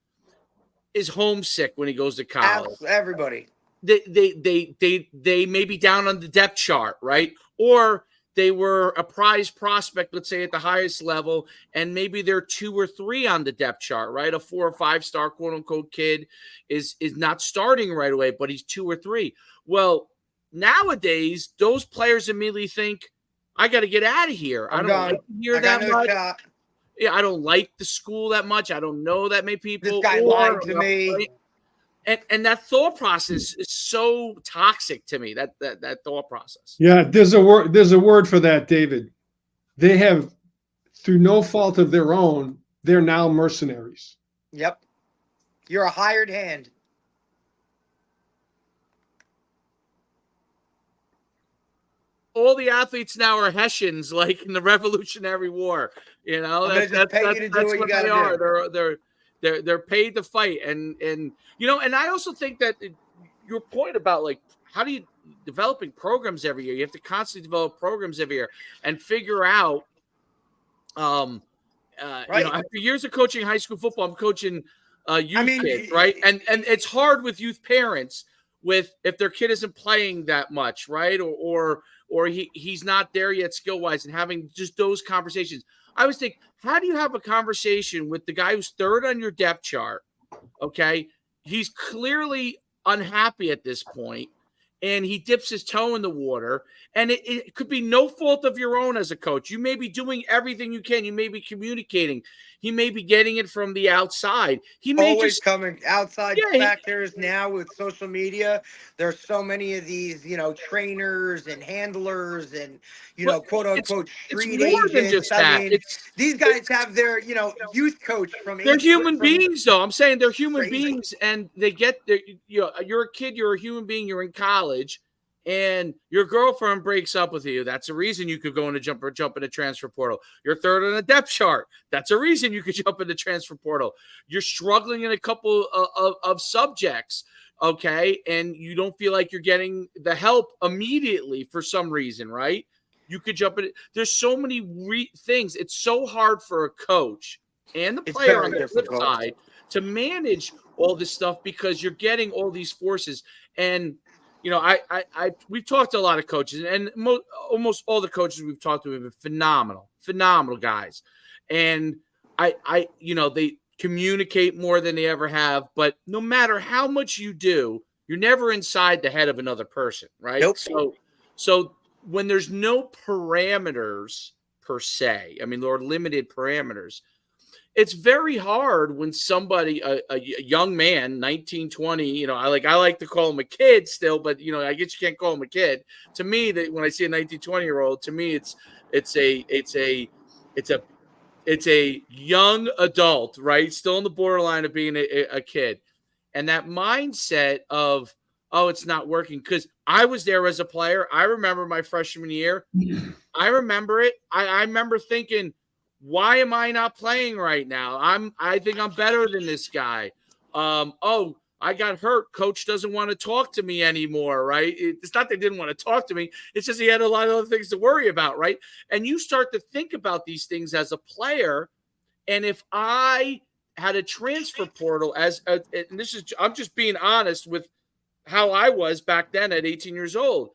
is homesick when he goes to college. Everybody. They may be down on the depth chart, right? Or they were a prize prospect, let's say at the highest level, and maybe they're 2 or 3 on the depth chart, right? A 4 or 5 star quote unquote kid is not starting right away, but he's 2 or 3. Well, nowadays, those players immediately think, I got to get out of here. I don't like to hear that much. Yeah, I don't like the school that much. I don't know that many people. This guy lied to me. Right? And that thought process is so toxic to me, that thought process. Yeah, there's a word for that, David. They have, through no fault of their own, they're now mercenaries. Yep. You're a hired hand. All the athletes now are Hessians, like in the Revolutionary War. That's what they are. They're paid to fight, and I also think that your point about like how do you developing programs every year? You have to constantly develop programs every year and figure out. Right. After years of coaching high school football, I'm coaching youth kids, right? And it's hard with youth parents if their kid isn't playing that much, right? Or he's not there yet skill wise, and having just those conversations. I always think, how do you have a conversation with the guy who's 3rd on your depth chart? Okay. He's clearly unhappy at this point, and he dips his toe in the water, and it could be no fault of your own as a coach. You may be doing everything you can. You may be communicating. He may be getting it from the outside. He may always coming outside factors now with social media. There's so many of these, trainers and handlers and, quote unquote street agents. These guys have their, youth coach from. They're human beings, though. I'm saying they're human beings, and they get their. You're a kid. You're a human being. You're in college, and your girlfriend breaks up with you. That's a reason you could go in a jump in a transfer portal. You're 3rd on the depth chart. That's a reason you could jump in the transfer portal. You're struggling in a couple of subjects, okay, and you don't feel like you're getting the help immediately for some reason, right? You could jump in. There's so many things. It's so hard for a coach and the player on the flip side to manage all this stuff because you're getting all these forces. And we've talked to a lot of coaches, and almost all the coaches we've talked to have been phenomenal guys. And they communicate more than they ever have, but no matter how much you do, you're never inside the head of another person, right? Nope. So when there's no parameters per se, or limited parameters, it's very hard when somebody, a young man, 19, 20, I like to call him a kid still, but, I guess you can't call him a kid. To me, that when I see a 19, 20-year-old, to me, it's a young adult, right? Still on the borderline of being a kid. And that mindset of, oh, it's not working. Because I was there as a player. I remember my freshman year. I remember it. I remember thinking, why am I not playing right now? I think I'm better than this guy. I got hurt. Coach doesn't want to talk to me anymore, right? It's not they didn't want to talk to me. It's just he had a lot of other things to worry about, right? And you start to think about these things as a player. And if I had a transfer portal I'm just being honest with how I was back then at 18 years old.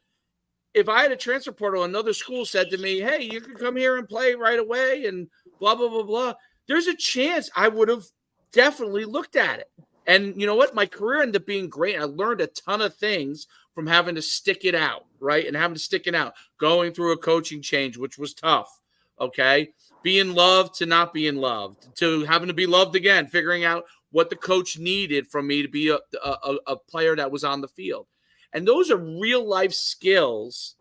If I had a transfer portal, another school said to me, hey, you can come here and play right away and blah, blah, blah, blah. There's a chance I would have definitely looked at it. And you know what? My career ended up being great. I learned a ton of things from having to stick it out, right? And having to stick it out, going through a coaching change, which was tough, okay? Being loved to not being loved, to having to be loved again, figuring out what the coach needed from me to be a player that was on the field. And those are real life skills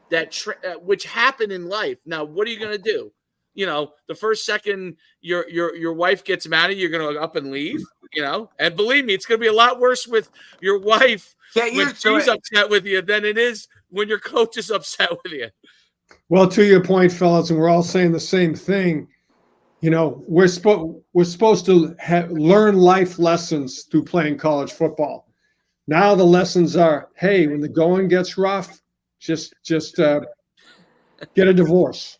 that which happen in life. Now, what are you going to do? The first second your wife gets mad at you, you're going to up and leave, and believe me, it's going to be a lot worse with your wife when she's upset with you than it is when your coach is upset with you. Well, to your point, fellas, and we're all saying the same thing. we're supposed to learn life lessons through playing college football. Now the lessons are, hey, when the going gets rough, just get a divorce.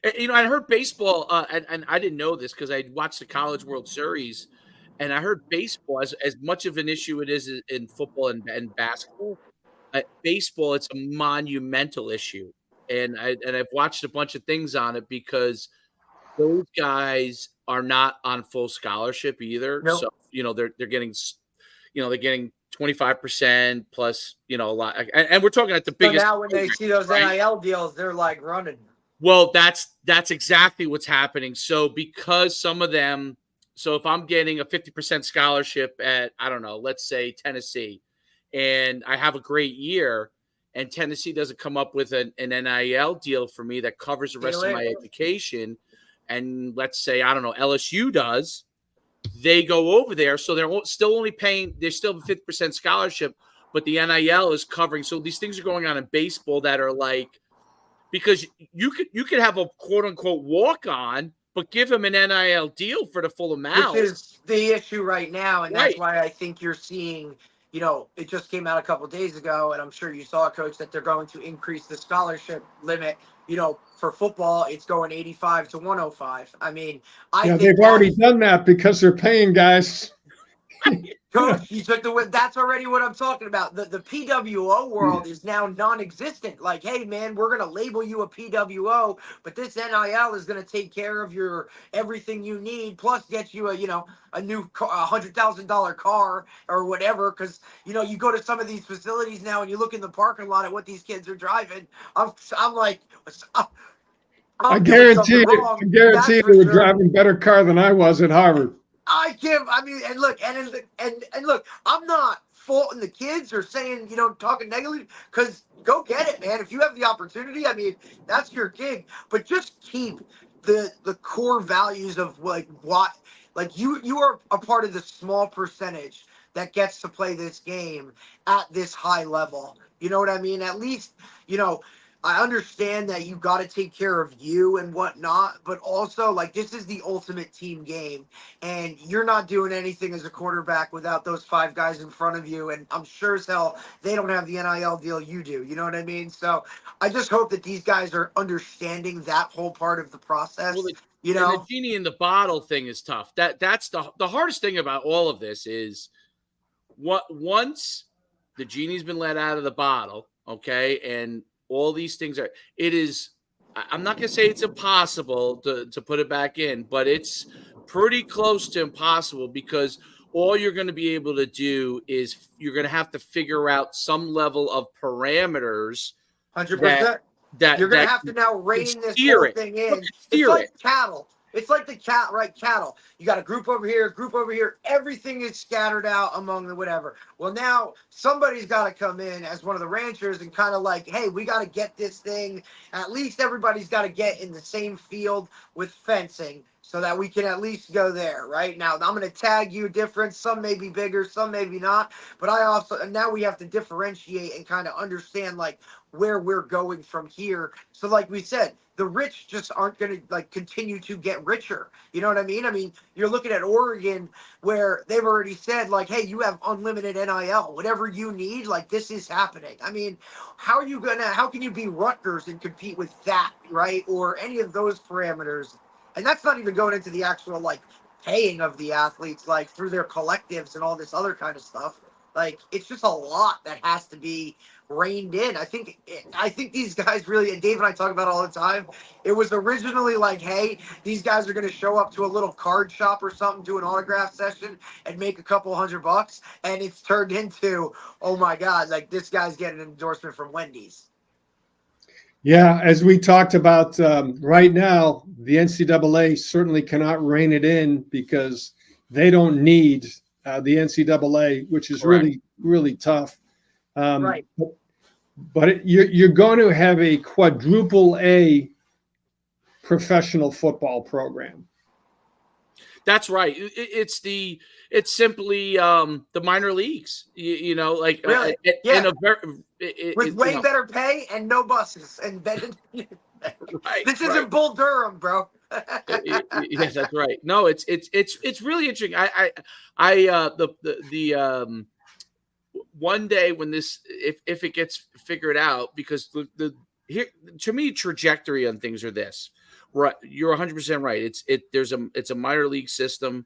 I heard baseball, and I didn't know this because I watched the College World Series, and I heard baseball, as much of an issue it is in football and basketball. Baseball, it's a monumental issue, and I've watched a bunch of things on it because those guys are not on full scholarship either. Nope. So they're getting 25% plus a lot, and we're talking at the So biggest. now when they see those right? NIL deals, they're like running. Well, that's exactly what's happening. So because some of them, so if I'm getting a 50% scholarship at, I don't know, let's say Tennessee, and I have a great year, and Tennessee doesn't come up with an NIL deal for me that covers the rest of my education, and let's say, I don't know, LSU does, they go over there. So they're still only paying, they still have a 50% scholarship, but the NIL is covering. So these things are going on in baseball that are like, because you could have a quote unquote walk on, but give him an NIL deal for the full amount. Which is the issue right now, and Right. that's why I think you're seeing, it just came out a couple days ago, and I'm sure you saw, Coach, that they're going to increase the scholarship limit. For football, it's going 85 to 105. I mean, I think they've already done that because they're paying guys. Coach, you took the win. That's already what I'm talking about. The PWO world is now non-existent. Like, hey, man, we're going to label you a PWO, but this NIL is going to take care of your everything you need, plus get you a new $100,000 car or whatever. Because you go to some of these facilities now and you look in the parking lot at what these kids are driving. I'm like, I guarantee they were driving better car than I was at Harvard. And look, I'm not faulting the kids or saying, talking negatively, because go get it, man. If you have the opportunity, I mean, that's your gig. But just keep the core values of you are a part of the small percentage that gets to play this game at this high level. You know what I mean? At least, I understand that you got to take care of you and whatnot, but also, this is the ultimate team game, and you're not doing anything as a quarterback without those 5 guys in front of you, and I'm sure as hell they don't have the NIL deal you do. You know what I mean? So I just hope that these guys are understanding that whole part of the process. Well, and the genie in the bottle thing is tough. That's the hardest thing about all of this is once the genie's been let out of the bottle, okay, and all these things I'm not going to say it's impossible to put it back in, but it's pretty close to impossible because all you're going to be able to do is you're going to have to figure out some level of parameters. 100%. You're going to have to now rein this whole thing in. It's like cattle. It's like the cattle. You got a group over here. Everything is scattered out among the whatever. Well, now somebody's got to come in as one of the ranchers and kind of like, hey, we got to get this thing. At least everybody's got to get in the same field with fencing so that we can at least go there, right? Now, I'm going to tag you different. Some may be bigger, some maybe not. But now we have to differentiate and kind of understand, where we're going from here. So like we said, the rich just aren't going to continue to get richer. You know what I mean? I mean, you're looking at Oregon where they've already said hey, you have unlimited NIL, whatever you need, this is happening. I mean, how can you be Rutgers and compete with that, right? Or any of those parameters. And that's not even going into the actual paying of the athletes, through their collectives and all this other kind of stuff. It's just a lot that has to be reined in. I think these guys really, and Dave and I talk about it all the time, it was originally hey, these guys are going to show up to a little card shop or something, do an autograph session and make a couple $100, and it's turned into, oh my God, this guy's getting an endorsement from Wendy's. Yeah, as we talked about, right now, the NCAA certainly cannot rein it in because they don't need the NCAA, which is really, really tough. Right. But you're going to have a quadruple A professional football program. That's right. It's simply the minor leagues. Really? With way better pay and no buses and bedded. Right, this isn't Bull Durham, bro. Yeah, that's right. No, it's really interesting. One day when this, if it gets figured out, because the here, to me, trajectory on things are this. Right, you're 100% right. It's a minor league system,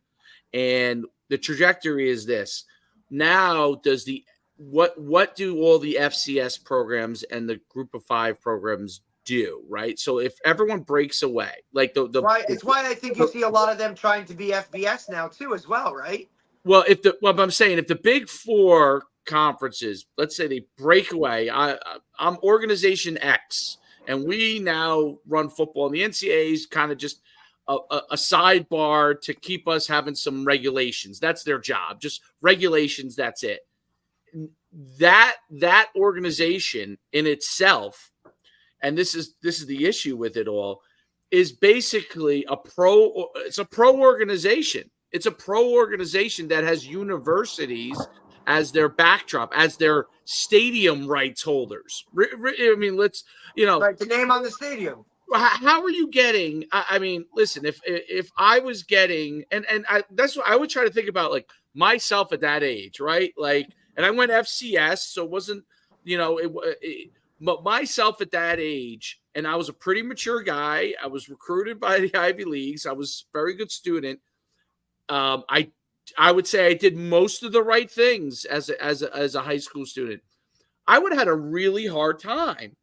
and the trajectory is this. Now, does the what do all the FCS programs and the Group of Five programs do? Right. So if everyone breaks away, like Right. It's why I think you see a lot of them trying to be FBS now too, as well, right? Well, I'm saying, if the Big Four conferences, let's say they break away, I'm organization X, and we now run football, and the NCAA is kind of just a sidebar to keep us having some regulations. That's their job, just regulations. That's it. That organization in itself, and this is the issue with it all, is basically it's a pro organization. It's a pro organization that has universities as their backdrop, as their stadium rights holders. I mean, let's, Right, the name on the stadium. How are you getting? I mean, listen, if I was getting, that's what I would try to think about, like myself at that age, right? Like, and I went FCS, so it wasn't, but myself at that age, and I was a pretty mature guy. I was recruited by the Ivy Leagues. I was a very good student. I would say I did most of the right things as a high school student. I would have had a really hard time,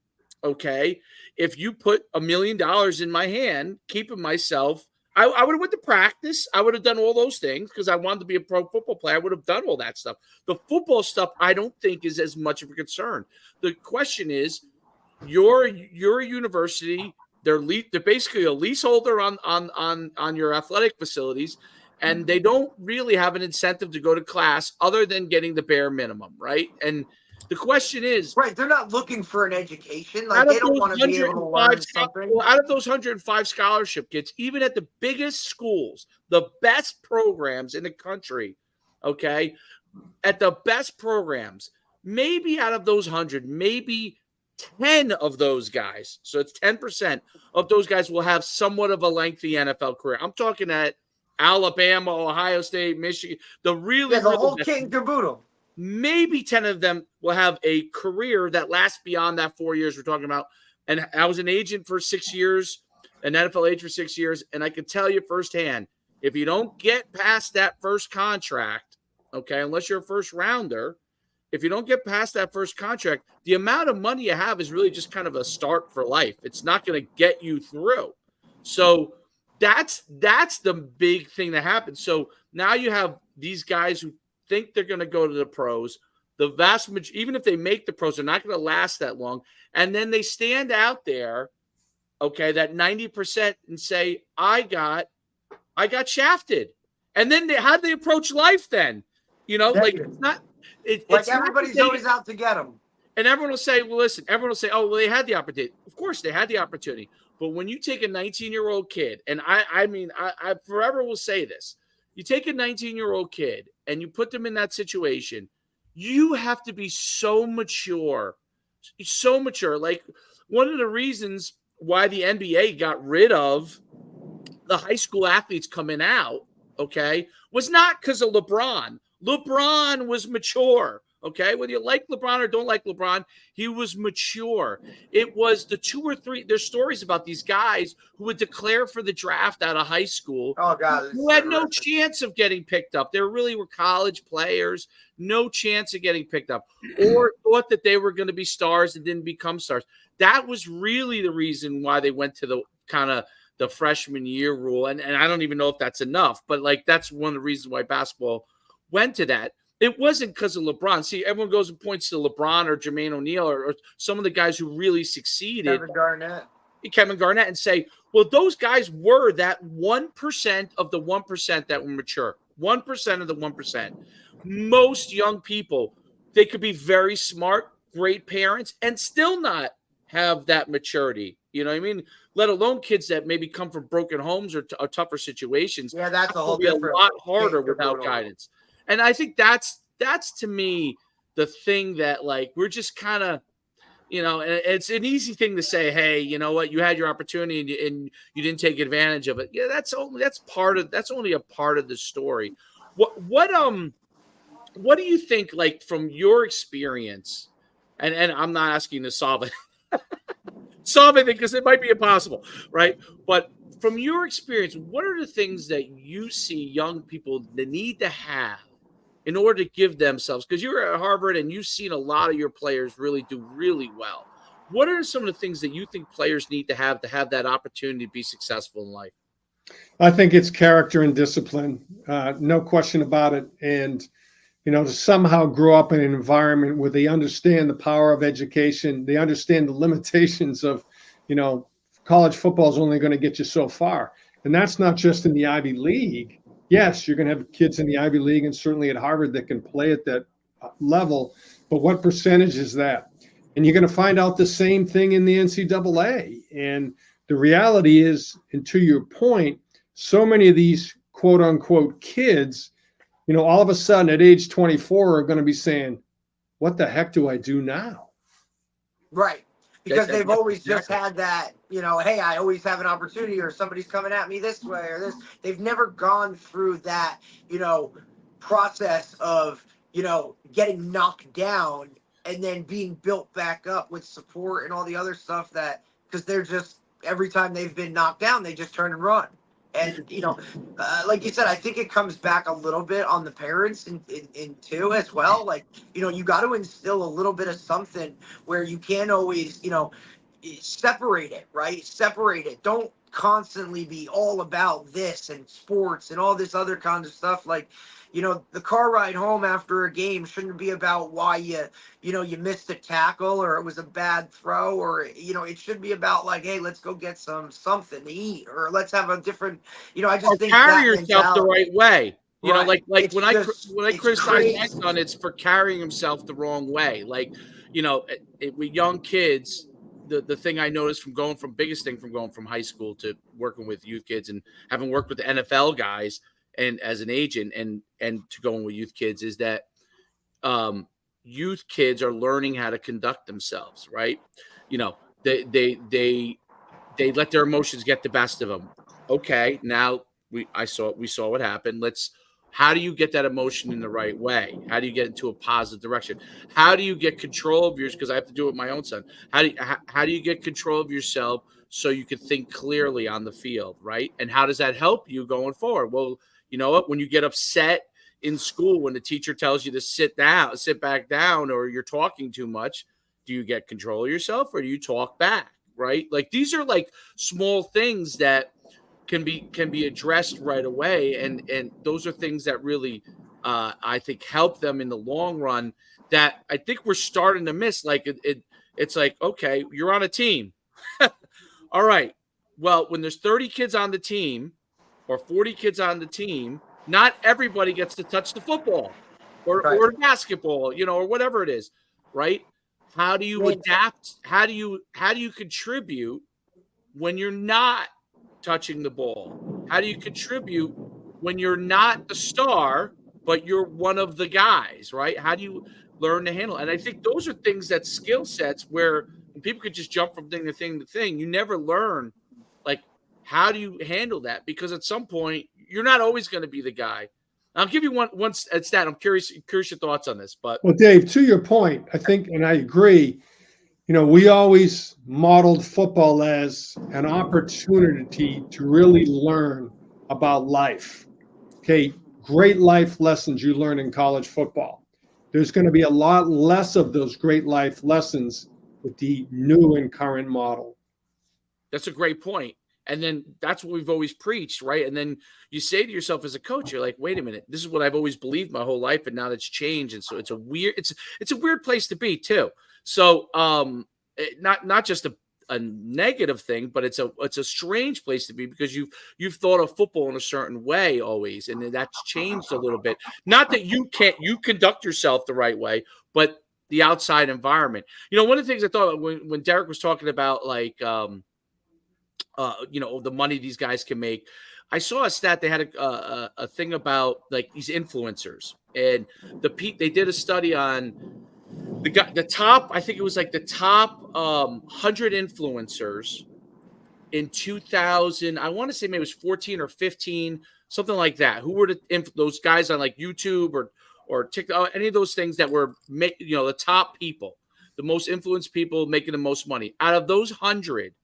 okay, if you put $1 million in my hand, keeping myself. I would have went to practice. I would have done all those things because I wanted to be a pro football player. I would have done all that stuff. The football stuff, I don't think, is as much of a concern. The question is, you're a university. They're basically a leaseholder on your athletic facilities, and they don't really have an incentive to go to class other than getting the bare minimum, right? And the question is, right, they're not looking for an education. Like, they don't want to be able to learn something. Well, out of those 105 scholarship kids, even at the biggest schools, the best programs in the country, okay, at the best programs, maybe out of those 100, maybe 10 of those guys, so it's 10% of those guys, will have somewhat of a lengthy NFL career. I'm talking at Alabama, Ohio State, Michigan, the whole kit and caboodle. Maybe 10 of them will have a career that lasts beyond that 4 years we're talking about. And I was an agent for 6 years, an NFL agent for 6 years, and I can tell you firsthand, if you don't get past that first contract, okay, unless you're a first rounder, if you don't get past that first contract, the amount of money you have is really just kind of a start for life. It's not going to get you through. So that's the big thing that happens. So now you have these guys who think they're going to go to the pros. The vast majority, even if they make the pros, they're not going to last that long. And then they stand out there, okay, that 90%, and say, I got shafted. And then how do they approach life then? Like, it's not. It's everybody's always out to get them. And everyone will say, well, listen, everyone will say, oh, well, they had the opportunity. Of course, they had the opportunity. But when you take a 19-year-old kid, and I mean, I forever will say this, you take a 19-year-old kid and you put them in that situation, you have to be so mature. Like, one of the reasons why the NBA got rid of the high school athletes coming out, okay, was not because of LeBron. LeBron was mature, okay? Whether you like LeBron or don't like LeBron, he was mature. It was the 2 or 3, there's stories about these guys who would declare for the draft out of high school. Oh, God. Who had no chance of getting picked up. They really were college players, no chance of getting picked up, or thought that they were going to be stars and didn't become stars. That was really the reason why they went to the kind of the freshman year rule. And I don't even know if that's enough, but like, that's one of the reasons why basketball went to that. It wasn't because of LeBron. See, everyone goes and points to LeBron or Jermaine O'Neal or some of the guys who really succeeded. Kevin Garnett, and say, well, those guys were that 1% of the 1% that were mature. 1% of the 1%. Most young people, they could be very smart, great parents, and still not have that maturity. You know what I mean? Let alone kids that maybe come from broken homes or tougher situations. Yeah, that's a whole different, a lot harder without guidance. And I think that's to me the thing that, like, we're just kind of, You know, and it's an easy thing to say, hey, you know what, you had your opportunity and you didn't take advantage of it. Yeah, that's only a part of the story. What do you think, like, from your experience, and I'm not asking to solve it because it might be impossible, right? But from your experience, what are the things that you see young people that need to have in order to give themselves? Because you're at Harvard and you've seen a lot of your players really do really well. What are some of the things that you think players need to have that opportunity to be successful in life? I think it's character and discipline, no question about it. And to somehow grow up in an environment where they understand the power of education, they understand the limitations of, college football is only going to get you so far. And that's not just in the Ivy League. Yes, you're going to have kids in the Ivy League and certainly at Harvard that can play at that level. But what percentage is that? And you're going to find out the same thing in the NCAA. And the reality is, and to your point, so many of these quote unquote kids, all of a sudden at age 24 are going to be saying, what the heck do I do now? Right. Because they've always just had that, hey, I always have an opportunity, or somebody's coming at me this way or this. They've never gone through that, process of, getting knocked down and then being built back up with support and all the other stuff because they're just, every time they've been knocked down, they just turn and run. And, like you said, I think it comes back a little bit on the parents in too as well. Like, you got to instill a little bit of something where you can't always, separate it, right? Separate it. Don't constantly be all about this and sports and all this other kind of stuff. Like, the car ride home after a game shouldn't be about why you missed a tackle or it was a bad throw, or, it should be about like, hey, let's go get something to eat, or let's have a different, I just think carry that yourself the right way. Right. Like when I criticize my son, it's for carrying himself the wrong way. Like, with young kids, the thing I noticed biggest thing from going from high school to working with youth kids and having worked with the NFL guys and as an agent and to going with youth kids is that youth kids are learning how to conduct themselves, right? They let their emotions get the best of them. Okay, now we saw what happened. How do you get that emotion in the right way? How do you get into a positive direction? How do you get control of yours? Because I have to do it with my own son. How do you get control of yourself so you can think clearly on the field, right? And how does that help you going forward? Well, you know what? When you get upset in school, when the teacher tells you to sit back down, or you're talking too much, do you get control of yourself or do you talk back, right? Like, these are like small things that can be addressed right away, and those are things that really I think help them in the long run, that I think we're starting to miss. Like, it's like, okay, you're on a team. All right, well, when there's 30 kids on the team or 40 kids on the team, not everybody gets to touch the football or basketball, or whatever it is, right? How do you adapt? How do you contribute when you're not touching the ball? How do you contribute when you're not the star, but you're one of the guys, right? How do you learn to handle? And I think those are things, that skill sets where people could just jump from thing to thing to thing. You never learn, like, how do you handle that? Because at some point, you're not always going to be the guy. I'll give you one stat. I'm curious your thoughts on this. But, well, Dave, to your point, I think, and I agree, we always modeled football as an opportunity to really learn about life. Okay, great life lessons you learn in college football. There's going to be a lot less of those great life lessons with the new and current model. That's a great point. And then that's what we've always preached, right? And then you say to yourself as a coach, you're like, wait a minute, this is what I've always believed my whole life, and now that's changed. And so it's a weird place to be too. So not just a negative thing, but it's a strange place to be, because you've thought of football in a certain way always, and that's changed a little bit. Not that you conduct yourself the right way, but the outside environment. One of the things I thought when Derek was talking about, like, the money these guys can make, I saw a stat. They had a thing about, like, these influencers, and they did a study on the top, I think it was like the top 100 influencers in 2000. I want to say maybe it was 14 or 15, something like that. Who were those guys on like YouTube or TikTok, any of those things that were, the top people, the most influenced people making the most money. Out of those 100,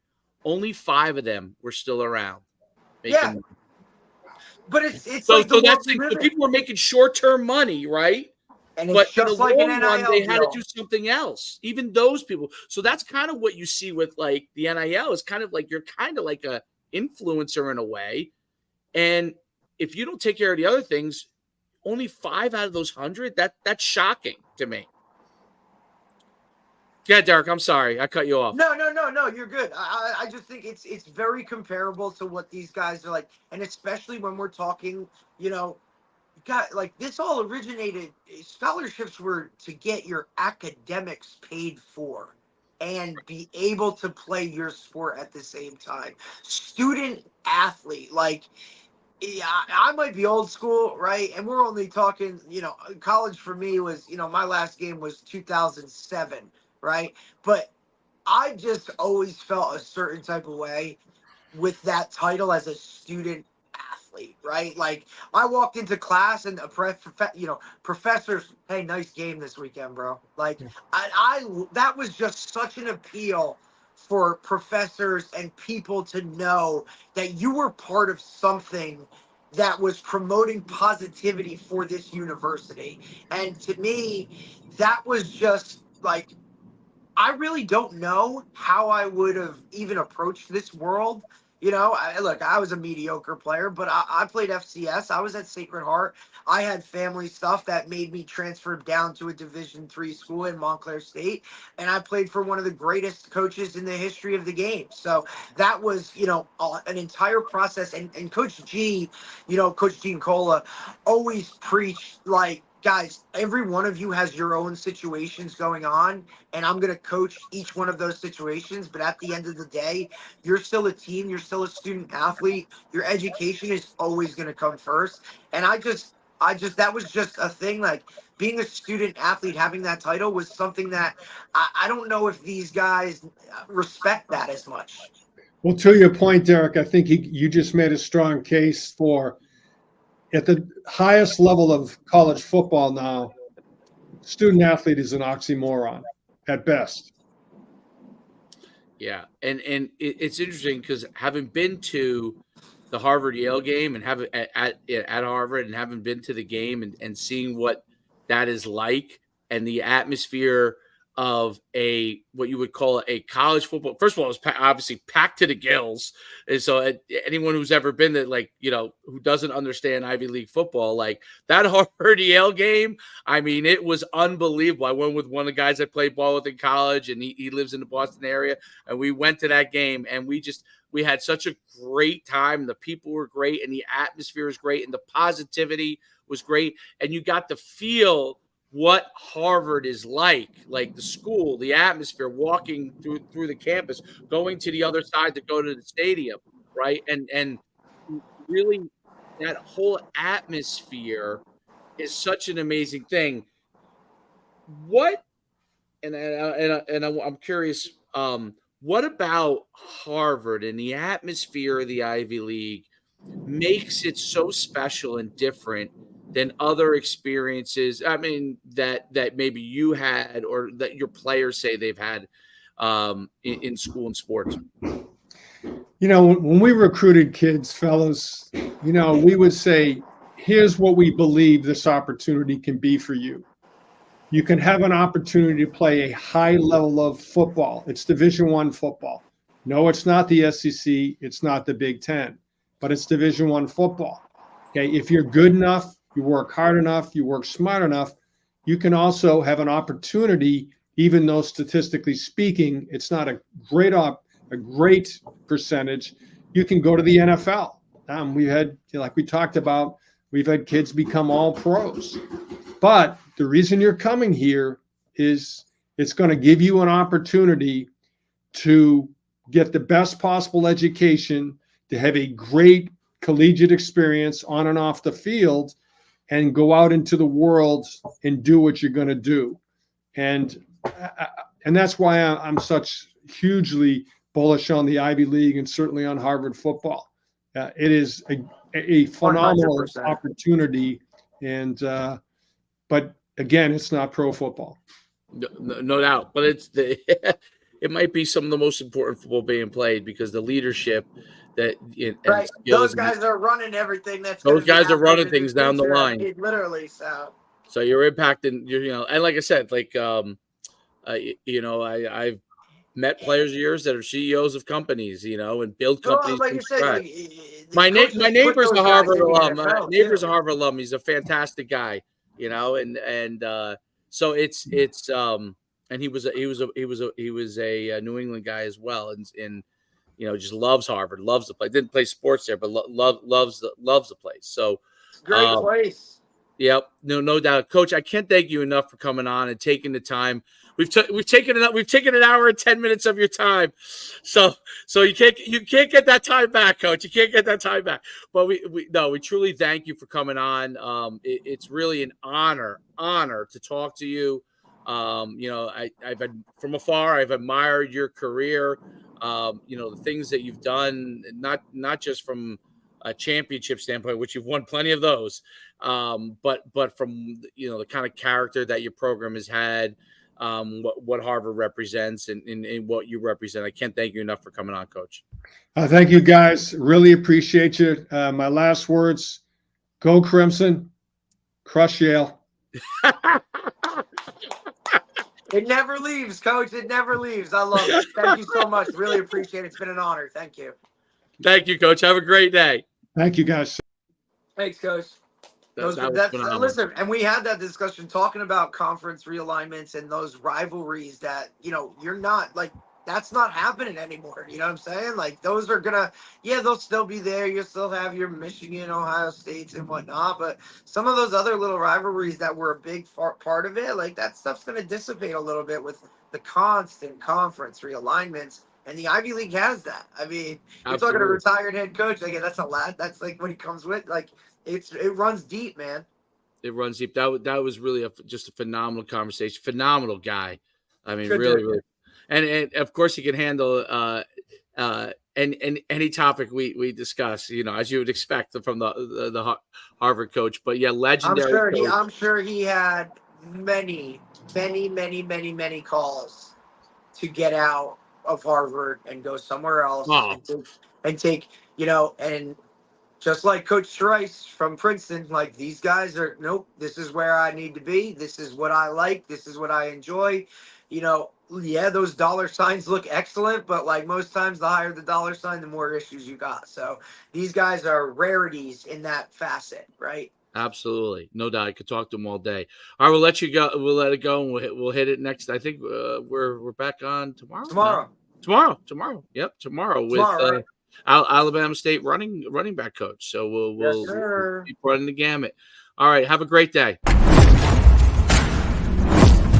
only 5 of them were still around making Yeah. money. But it's So like the world that's we live in. people were making short-term money, right? And it's But in just the like an long run, NIL they had to deal. do something else. Even those people. So that's kind of what you see with like the NIL is kind of like you're kind of like a influencer in a way. And if you don't take care of the other things, only 5 out of those 100, that's shocking to me. Yeah, Derek, I'm sorry. I cut you off. No, you're good. I just think it's very comparable to what these guys are like. And especially when we're talking, got like this all originated. Scholarships were to get your academics paid for and be able to play your sport at the same time. Student athlete, like, yeah, I might be old school, right? And we're only talking, college for me was, my last game was 2007, right? But I just always felt a certain type of way with that title as a student athlete, right? Like I walked into class and professors, hey, nice game this weekend, bro. Like I that was just such an appeal for professors and people to know that you were part of something that was promoting positivity for this university. And to me, that was just like I really don't know how I would have even approached this world. Look, I was a mediocre player, but I played FCS. I was at Sacred Heart. I had family stuff that made me transfer down to a Division III school in Montclair State, and I played for one of the greatest coaches in the history of the game. So that was, an entire process. And Coach G, Coach Gene Cola, always preached like, guys, every one of you has your own situations going on, and I'm going to coach each one of those situations. But at the end of the day, you're still a team. You're still a student athlete. Your education is always going to come first. And that was just a thing. Like being a student athlete, having that title was something that I don't know if these guys respect that as much. Well, to your point, Derek, I think you just made a strong case for at the highest level of college football now, student athlete is an oxymoron at best. Yeah, and it's interesting because having been to the Harvard Yale game and having at Harvard and having been to the game and seeing what that is like and the atmosphere of what you would call a college football. First of all, it was obviously packed to the gills, and so anyone who's ever been there, like who doesn't understand Ivy League football, like that Harvard Yale game, I mean, it was unbelievable. I went with one of the guys I played ball with in college, and he lives in the Boston area, and we went to that game, and we had such a great time. The people were great, and the atmosphere was great, and the positivity was great, and you got to feel what Harvard is like the school, the atmosphere, walking through the campus, going to the other side to go to the stadium, right? And really that whole atmosphere is such an amazing thing. What and I'm curious, what about Harvard and the atmosphere of the Ivy League makes it so special and different than other experiences? I mean, that maybe you had or that your players say they've had in school and sports. When we recruited kids, fellas, we would say, here's what we believe this opportunity can be for you. You can have an opportunity to play a high level of football. It's Division I football. No, it's not the SEC. It's not the Big Ten, but it's Division I football. Okay, if you're good enough, you work hard enough, you work smart enough, you can also have an opportunity, even though statistically speaking, it's not a great percentage, you can go to the NFL. We've had, like we talked about, we've had kids become all pros. But the reason you're coming here is it's going to give you an opportunity to get the best possible education, to have a great collegiate experience on and off the field, and go out into the world and do what you're going to do. And and that's why I'm such hugely bullish on the Ivy League and certainly on Harvard football. It is a phenomenal 100%. opportunity, and but again, it's not pro football. No doubt, but it's it might be some of the most important football being played because the leadership that and Right. skills Those guys are running everything. those guys are running things down the line. Literally, so you're impacting. And like I said, like I've met players of yours that are CEOs of companies, and build companies like from you said, scratch. my neighbor's a Harvard alum. Neighbor's a Harvard alum. He's a fantastic guy, and so it's and he was a New England guy as well, and just loves Harvard, loves the place. Didn't play sports there, but loves the place. So great place. Yep, no doubt, Coach. I can't thank you enough for coming on and taking the time. We've taken an hour and 10 minutes of your time, so you can't get that time back, Coach. You can't get that time back. But we truly thank you for coming on. It's really an honor to talk to you. I've been from afar. I've admired your career. The things that you've done, not just from a championship standpoint, which you've won plenty of those, but from the kind of character that your program has had. What Harvard represents and what you represent. I can't thank you enough for coming on, Coach. Thank you, guys. Really appreciate you. My last words: go Crimson, crush Yale. It never leaves, Coach. It never leaves. I love it. Thank you so much. Really appreciate it. It's been an honor. Thank you. Thank you, Coach. Have a great day. Thank you, guys. Thanks, Coach. Phenomenal. Listen, and we had that discussion talking about conference realignments and those rivalries that, you're not like, that's not happening anymore. You know what I'm saying? Like those are they'll still be there. You'll still have your Michigan, Ohio States and whatnot. But some of those other little rivalries that were a big part of it, like that stuff's going to dissipate a little bit with the constant conference realignments. And the Ivy League has that. I mean, you're talking a retired head coach. Like, that's a lot. That's like when he comes with, like, it runs deep, man. It runs deep. That was really just a phenomenal conversation. Phenomenal guy. I mean, Good really. And of course, he can handle any topic we discuss. As you would expect from the Harvard coach. But yeah, legendary. I'm sure he had many calls to get out of Harvard and go somewhere else and take and just like Coach Trice from Princeton, like these guys are, nope, this is where I need to be. This is what I like. This is what I enjoy. Yeah, those dollar signs look excellent, but like most times, the higher the dollar sign, the more issues you got. So these guys are rarities in that facet, right? Absolutely. No doubt. I could talk to them all day. All right, we'll let you go. We'll let it go, and we'll hit it next. I think we're back on tomorrow. Tomorrow. Yep, tomorrow with right? Alabama State running back coach. So we'll keep running the gamut. All right. Have a great day.